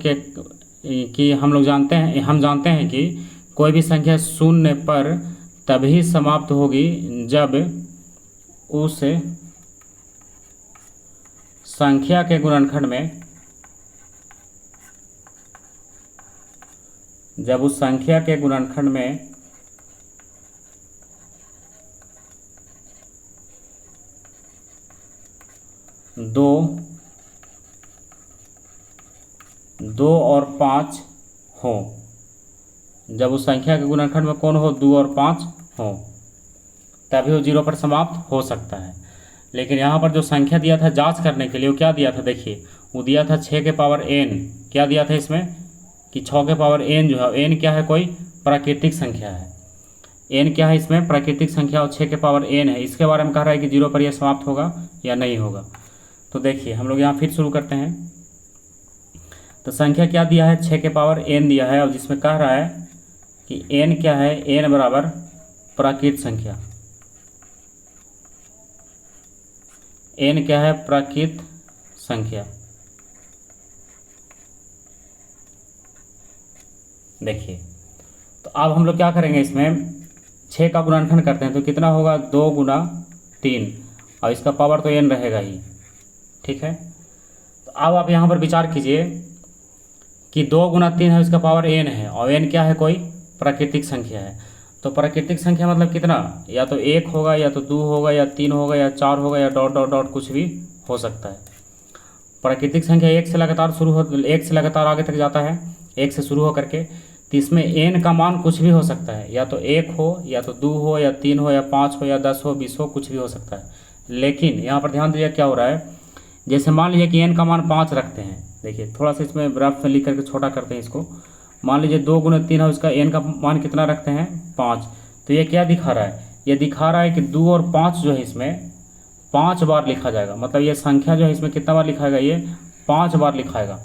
कि हम जानते हैं कि कोई भी संख्या शून्य पर तभी समाप्त होगी जब उस संख्या के गुणनखंड में दो और 5 हो। जब उस संख्या के गुणनखंड में कौन हो, 2 और 5 हो, तभी वो 0 पर समाप्त हो सकता है। लेकिन यहाँ पर जो संख्या दिया था जांच करने के लिए, वो क्या दिया था, देखिए वो दिया था 6 के पावर n। क्या दिया था इसमें कि 6 के पावर n जो है, n क्या है, कोई प्राकृतिक संख्या है। n क्या है इसमें, प्राकृतिक संख्या, और 6 के पावर n है। इसके बारे में कह रहा है कि 0 पर यह समाप्त होगा या नहीं होगा। तो देखिए हम लोग यहाँ फिर शुरू करते हैं। तो संख्या क्या दिया है, 6 के पावर n दिया है, और जिसमें कह रहा है कि n क्या है, n बराबर प्राकृत संख्या। n क्या है, प्राकृत संख्या। देखिए तो अब हम लोग क्या करेंगे, इसमें 6 का गुणनखंड करते हैं तो कितना होगा, 2 गुना 3, और इसका पावर तो n रहेगा ही। ठीक है, तो अब आप यहाँ पर विचार कीजिए कि 2 गुना 3 है, इसका पावर n है, और n क्या है, कोई प्राकृतिक संख्या है। तो प्राकृतिक संख्या मतलब कितना, या तो 1 होगा, या तो 2 होगा, या 3 होगा, या 4 होगा, या डॉट डॉट डॉट कुछ भी हो सकता है। प्राकृतिक संख्या 1 से लगातार आगे तक जाता है, 1 से शुरू हो करके। तो इसमें n का मान कुछ भी हो सकता है, या तो 1 हो, या तो 2 हो, या 3 हो, या 5 हो, या 10 हो, 20 हो, कुछ भी हो सकता है। लेकिन यहाँ पर ध्यान दीजिए क्या हो रहा है, जैसे मान लीजिए कि n का मान 5 रखते हैं। देखिए थोड़ा सा इसमें ग्राफ में लिख करके छोटा करते हैं इसको। मान लीजिए 2 गुना 3 है, उसका n का मान कितना रखते हैं, 5। तो ये क्या दिखा रहा है, ये दिखा रहा है कि 2 और 5 जो है इसमें 5 बार लिखा जाएगा। मतलब ये संख्या जो है इसमें कितना बार लिखाएगा, ये 5 बार लिखाएगा।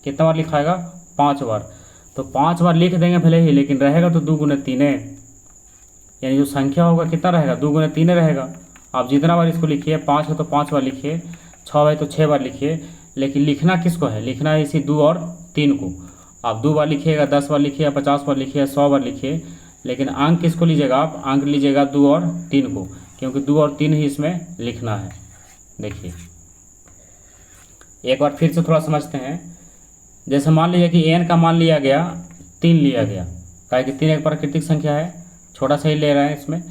कितना बार लिखाएगा, 5 बार। तो 5 बार लिख देंगे भले ही, लेकिन रहेगा तो 2 गुना 3 है, यानी जो संख्या होगा कितना रहेगा, 2 गुना 3 रहेगा। आप जितना बार इसको लिखिए, 5 है तो 5 बार लिखिए, 6 है तो 6 बार लिखिए, लेकिन लिखना किसको है, लिखना है इसी 2 और 3 को। आप 2 बार लिखिएगा, 10 बार लिखिए, 50 बार लिखिए, 100 बार लिखिए, लेकिन अंक किसको लीजिएगा, आप अंक लीजिएगा 2 और 3 को, क्योंकि 2 और 3 ही इसमें लिखना है। देखिए एक बार फिर से थोड़ा समझते हैं। जैसे मान लीजिए कि n का मान लिया गया 3 लिया गया, काहे कि 3 एक प्राकृतिक संख्या है, छोटा सा ही ले रहे हैं इसमें।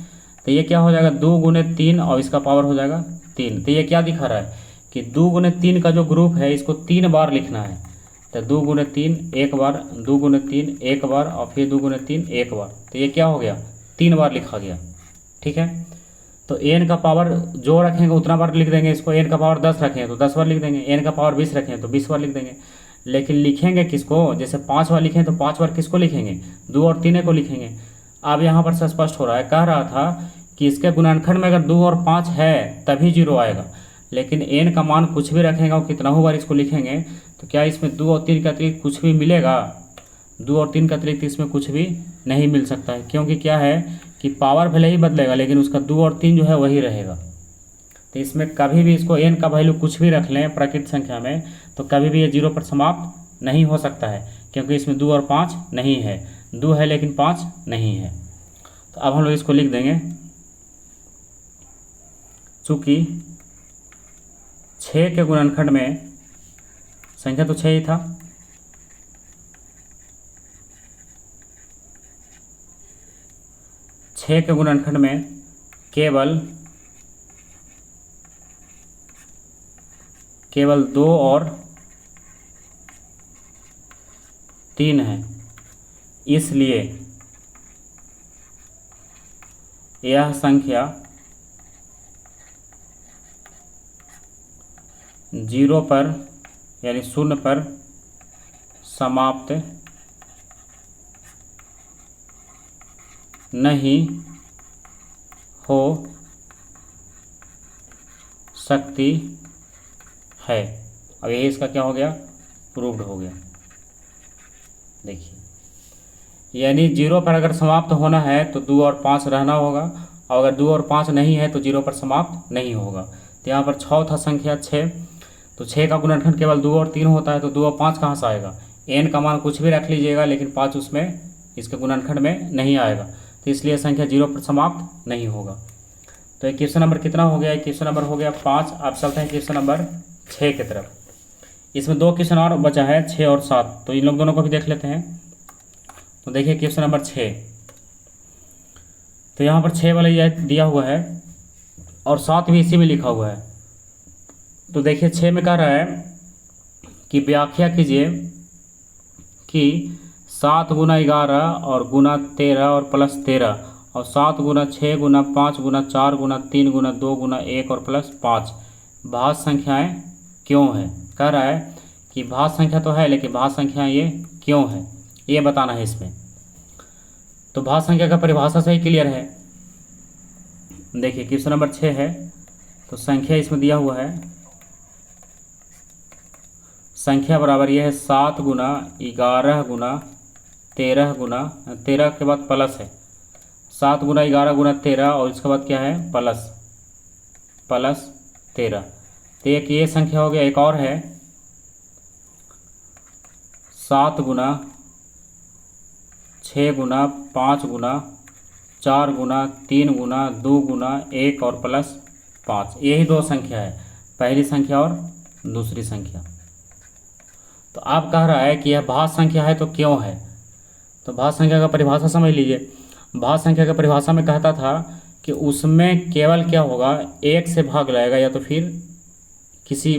तो ये क्या हो जाएगा, 2 गुने 3, और इसका पावर हो जाएगा 3। तो ये क्या दिखा रहा है कि 2 गुने 3 का जो ग्रुप है इसको 3 बार लिखना है। तो 2 गुने 3 एक बार, 2 गुने 3 एक बार, और फिर 2 गुने 3 एक बार। तो ये क्या हो गया, 3 बार लिखा गया। ठीक है, तो n का पावर जो रखेंगे उतना बार लिख देंगे इसको। n का पावर 10 रखें तो 10 बार लिख देंगे, n का पावर 20 रखें तो 20 बार लिख देंगे। लेकिन लिखेंगे किसको, जैसे 5 बार लिखें तो 5 बार किसको लिखेंगे, 2 और 3 को लिखेंगे। अब यहाँ पर से स्पष्ट हो रहा है, कह रहा था कि इसके गुणनखंड में अगर 2 और 5 है तभी 0 आएगा, लेकिन n का मान कुछ भी रखेंगे और कितना बार इसको लिखेंगे, तो क्या इसमें 2 और 3 का अतिरिक्त कुछ भी मिलेगा, 2 और 3 का अतिरिक्त इसमें कुछ भी नहीं मिल सकता है। क्योंकि क्या है कि पावर भले ही बदलेगा, लेकिन उसका 2 और 3 जो है वही रहेगा। तो इसमें कभी भी इसको n का वैल्यू कुछ भी रख लें प्राकृतिक संख्या में, तो कभी भी ये 0 पर समाप्त नहीं हो सकता है, क्योंकि इसमें 2 और 5 नहीं है, 2 है लेकिन 5 नहीं है। तो अब हम लोग इसको लिख देंगे, चूँकि 6 के गुणनखंड में, संख्या तो 6 ही था, छः के गुणनखंड में केवल 2 और 3 है, इसलिए यह संख्या 0 पर यानी 0 पर समाप्त नहीं हो सकती है। अब ये इसका क्या हो गया, प्रूव्ड हो गया। देखिए, यानी 0 पर अगर समाप्त होना है तो 2 और 5 रहना होगा, और अगर 2 और 5 नहीं है तो 0 पर समाप्त नहीं होगा। तो यहाँ पर 6 था संख्या 6, तो 6 का गुणनखंड केवल 2 और 3 होता है, तो 2 और 5 कहाँ से आएगा। n का मान कुछ भी रख लीजिएगा, लेकिन 5 उसमें इसके गुणनखंड में नहीं आएगा, तो इसलिए संख्या 0 पर समाप्त नहीं होगा। तो क्वेश्चन नंबर कितना हो गया, क्वेश्चन नंबर हो गया 5। अब चलते हैं क्वेश्चन नंबर 6 की तरफ। इसमें 2 क्वेश्चन और बचा है, 6 और 7, तो इन लोग दोनों को भी देख लेते हैं। तो देखिए क्वेश्चन नंबर 6, तो यहाँ पर 6 वाला यह दिया हुआ है और 7 भी इसी में लिखा हुआ है। तो देखिए 6 में कह रहा है कि व्याख्या कीजिए कि 7 गुना 11 और गुना 13 और प्लस 13 और 7 गुना 6 गुना 5 गुना 4 गुना 3 गुना 2 गुना 1 और प्लस 5 भाज्य संख्याएं क्यों है। कह रहा है कि भाज्य संख्या तो है, लेकिन भाज्य संख्याएं ये क्यों है, ये बताना है इसमें। तो भाज्य संख्या का परिभाषा से ही क्लियर है। देखिए क्वेश्चन नंबर 6 है, तो संख्या इसमें दिया हुआ है, संख्या बराबर ये है 7 गुना 11 गुना 13 गुना 13 के बाद प्लस है, 7 गुना 11 गुना 13 और इसके बाद क्या है प्लस 13। तो एक ये संख्या हो गया। एक और है 7 गुना 6 गुना 5 गुना 4 गुना 3 गुना 2 गुना 1 और प्लस 5। यही 2 संख्या है, पहली संख्या और दूसरी संख्या। तो आप कह रहा है कि यह भाज्य संख्या है तो क्यों है। तो भाज्य संख्या का परिभाषा समझ लीजिए। भाज्य संख्या का परिभाषा में कहता था कि उसमें केवल क्या होगा, 1 से भाग लाएगा या तो फिर किसी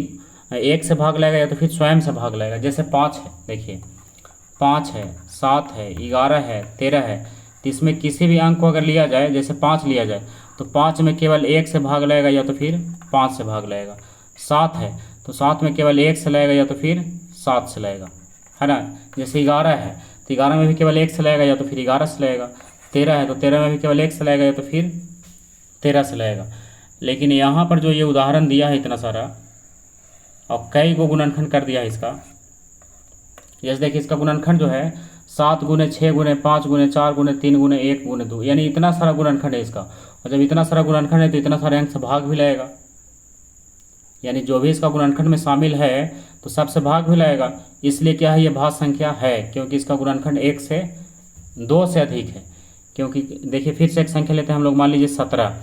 1 से भाग लाएगा या तो फिर स्वयं से भाग लाएगा। जैसे 5 है, देखिए 5 है, 7 है, 11 है, 13 है, तो इसमें किसी भी अंक को अगर लिया जाए, जैसे 5 लिया जाए तो 5 में केवल 1 से भाग लाएगा या तो फिर 5 से भाग लाएगा। 7 है तो 7 में केवल 1 से लाएगा या तो फिर 7 से लाएगा, है ना। जैसे 11 है तो 11 में भी केवल 1 से लाएगा या तो फिर 11 से लाएगा। 13 है तो 13 में भी केवल 1 से लाएगा या तो फिर 13 से लाएगा। लेकिन यहाँ पर जो ये उदाहरण दिया है इतना सारा और कई को गुणनखंड कर दिया है इसका। जैसे देखिए इसका गुणनखंड जो है 7 गुने 6 गुने 5 गुने 4 गुने 3 गुने 1 गुने 2, यानी इतना सारा गुणनखंड है इसका। और जब इतना सारा गुणनखंड है तो इतना सारे अंक से भाग भी लाएगा, यानी जो भी इसका गुणनखंड में शामिल है तो सबसे भाग भी लाएगा। इसलिए क्या है, ये भाज्य संख्या है, क्योंकि इसका गुणनखंड 1 से 2 से अधिक है। क्योंकि देखिए फिर से एक संख्या लेते हैं हम लोग, मान लीजिए 17,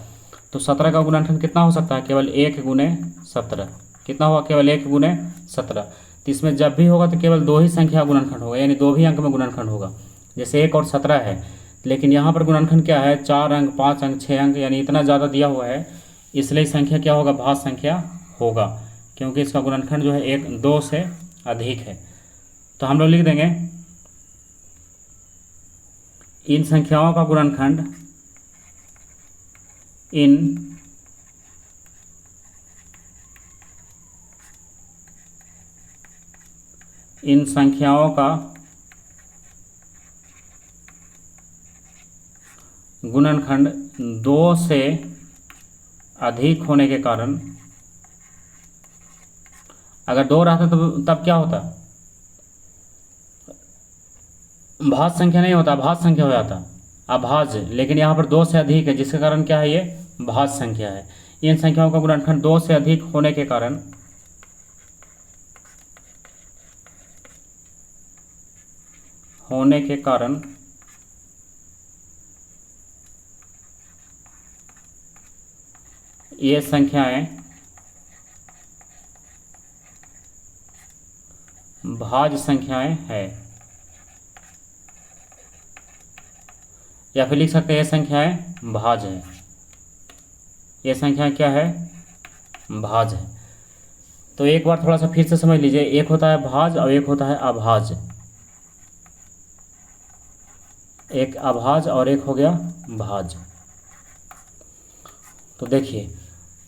तो 17 का गुणनखंड कितना हो सकता है, केवल 1 गुने 17। कितना हुआ, केवल 1 गुने 17। तो इसमें जब भी होगा तो केवल 2 ही संख्या गुणनखंड होगा, यानी 2 ही अंक में गुणनखंड होगा। जैसे 1 और 17 है, लेकिन यहाँ पर गुणनखंड क्या है, 4 अंक 5 अंक 6 अंक, यानी इतना ज़्यादा दिया हुआ है, इसलिए संख्या क्या होगा, भाज्य संख्या होगा, क्योंकि इसका गुणनखंड जो है 2 से अधिक है। तो हम लोग लिख देंगे इन संख्याओं का गुणनखंड इन संख्याओं का गुणनखंड 2 से अधिक होने के कारण, अगर 2 रहता तो तब क्या होता, भाज्य संख्या नहीं होता, भाज्य संख्या हो जाता अभाज्य। लेकिन यहाँ पर 2 से अधिक है, जिसके कारण क्या है, ये भाज्य संख्या है। इन संख्याओं का गुणनखंड 2 से अधिक होने के कारण होने के कारण ये संख्याएं भाज्य संख्याएं है, या फिर लिख सकते हैं ये संख्याएं भाज्य है। ये संख्याएं क्या है? भाज्य है। तो एक बार थोड़ा सा फिर से समझ लीजिए, एक होता है भाज्य और एक होता है अभाज्य। एक अभाज्य और एक हो गया भाज्य। तो देखिए,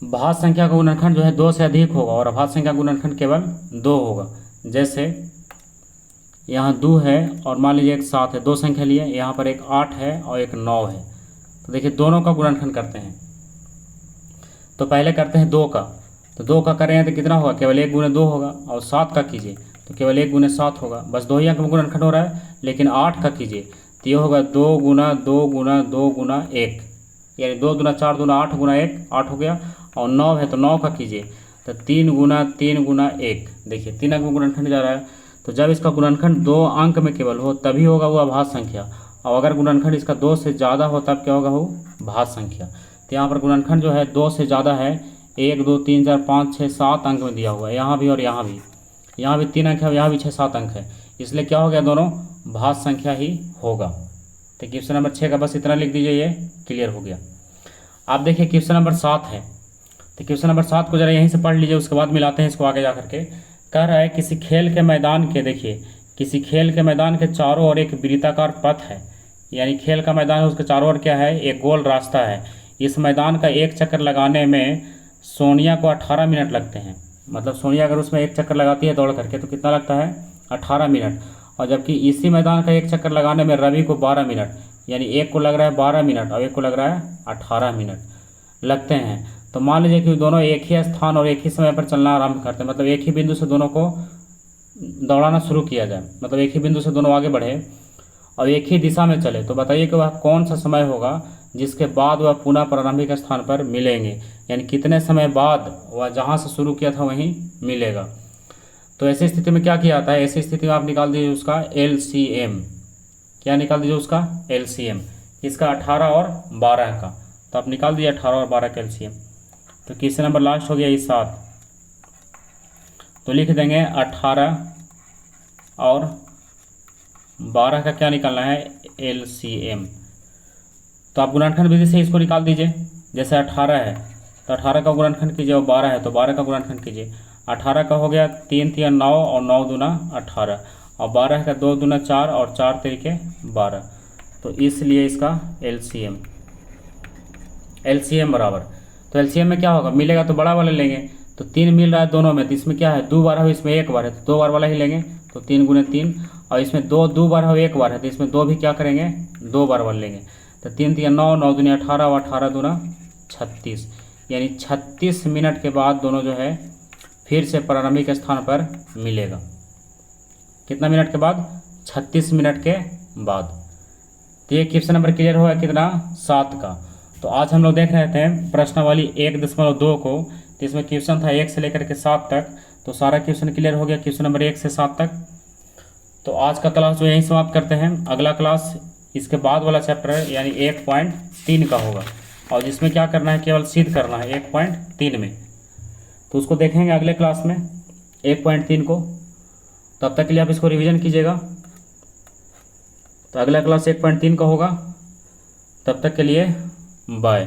भाज्य संख्या का गुणनखंड जो है 2 से अधिक होगा और अभाज्य संख्या का गुणनखंड केवल 2 होगा। जैसे यहाँ 2 है और मान लीजिए एक 7 है, 2 संख्या लिए, यहाँ पर एक 8 है और एक 9 है। तो देखिए दोनों का गुणनखंड करते हैं। तो पहले करते हैं 2 का, तो 2 का करेंगे तो कितना होगा? केवल 1 गुने 2 होगा। और 7 का कीजिए तो केवल 1 गुने 7 होगा, बस 2 ही अंक में गुणनखंड हो रहा है। लेकिन 8 का कीजिए तो ये होगा 2 गुना 2 गुना 2 गुना 1, यानी 2 दूना 4 दूना 8 गुना 1, 8 हो गया। और 9 है तो 9 का कीजिए तो 3 गुना 3 गुना 1, देखिए 3 अंक में गुणनखंड जा रहा है। तो जब इसका गुणनखंड 2 अंक में केवल हो तभी होगा वो अभाज्य संख्या, और अगर गुणनखंड इसका 2 से ज़्यादा हो तब क्या होगा? वो भाज्य संख्या। तो यहाँ पर गुणनखंड जो है 2 से ज़्यादा है, 1 2 3 4 5 6 7 अंक में दिया हुआ है, यहाँ भी और यहाँ भी। यहाँ भी 3 अंक है, यहाँ भी 6 7 अंक है, इसलिए क्या हो गया? दोनों भाज्य संख्या ही होगा। तो क्वेश्चन नंबर 6 का बस इतना लिख दीजिए, ये क्लियर हो गया। आप देखिए क्वेश्चन नंबर 7 है, तो क्वेश्चन नंबर 7 को जरा यहीं से पढ़ लीजिए, उसके बाद मिलाते हैं इसको आगे जा करके। कह रहा है किसी खेल के मैदान के, देखिए किसी खेल के मैदान के चारों ओर एक वृत्ताकार पथ है, यानी खेल का मैदान है उसके चारों ओर क्या है? एक गोल रास्ता है। इस मैदान का एक चक्कर लगाने में सोनिया को 18 मिनट लगते हैं। मतलब सोनिया अगर उसमें एक चक्कर लगाती है दौड़ करके तो कितना लगता है? 18 मिनट। और जबकि इसी मैदान का एक चक्कर लगाने में रवि को 12 मिनट, यानी एक को लग रहा है 12 मिनट और एक को लग रहा है 18 मिनट लगते हैं। तो मान लीजिए कि दोनों एक ही स्थान और एक ही समय पर चलना आरंभ करते हैं, मतलब एक ही बिंदु से दोनों को दौड़ाना शुरू किया जाए, मतलब एक ही बिंदु से दोनों आगे बढ़े और एक ही दिशा में चले। तो बताइए कि वह कौन सा समय होगा जिसके बाद वह पुनः प्रारंभिक स्थान पर मिलेंगे, यानी कितने समय बाद वह जहाँ से शुरू किया था वहीं मिलेगा। तो ऐसी स्थिति में क्या किया जाता है? ऐसी स्थिति में आप निकाल दीजिए उसका LCM। क्या निकाल दीजिए उसका? LCM, इसका 18 और 12 का। तो आप निकाल दीजिए 18 और 12 का LCM। तो क्वेश्चन नंबर लास्ट हो गया ये 7, तो लिख देंगे 18 और 12 का क्या निकालना है? LCM। तो आप गुणनखंड विधि से इसको निकाल दीजिए। जैसे 18 है तो 18 का गुणनखंड कीजिए, और 12 है तो 12 का गुणनखंड कीजिए। 18 का हो गया 3 3 9 और 9 दूना 18, और 12 का 2 दूना 4 और 4 तरीके 12। तो इसलिए इसका LCM बराबर, तो LCM में क्या होगा? मिलेगा तो बड़ा वाला लेंगे, तो 3 मिल रहा है दोनों में, तो इसमें क्या है? 2 बार हो, इसमें 1 बार है तो 2 बार वाला ही लेंगे, तो 3 गुने 3। और इसमें 2 बार हो 1 बार है तो इसमें 2 भी क्या करेंगे? 2 बार वाला लेंगे। तो 3 3 9, 9 दूनी 18 और 18 दूना 36, यानी 36 मिनट के बाद दोनों जो है फिर से प्रारंभिक स्थान पर मिलेगा। कितना मिनट के बाद? 36 मिनट के बाद। तो ये क्वेश्चन नंबर क्लियर हुआ कितना? 7 का। तो आज हम लोग देख रहे थे प्रश्नावली 1.2 को, तो इसमें क्वेश्चन था 1 से लेकर के 7 तक, तो सारा क्वेश्चन क्लियर हो गया क्वेश्चन नंबर 1 से 7 तक। तो आज का क्लास जो यहीं समाप्त करते हैं। अगला क्लास इसके बाद वाला चैप्टर है, यानी 1.3 का होगा, और जिसमें क्या करना है? केवल सिद्ध करना है 1.3 में। तो उसको देखेंगे अगले क्लास में 1.3 को। तब तक के लिए आप इसको रिवीजन कीजिएगा। तो अगला क्लास 1.3 का होगा। तब तक के लिए बाय।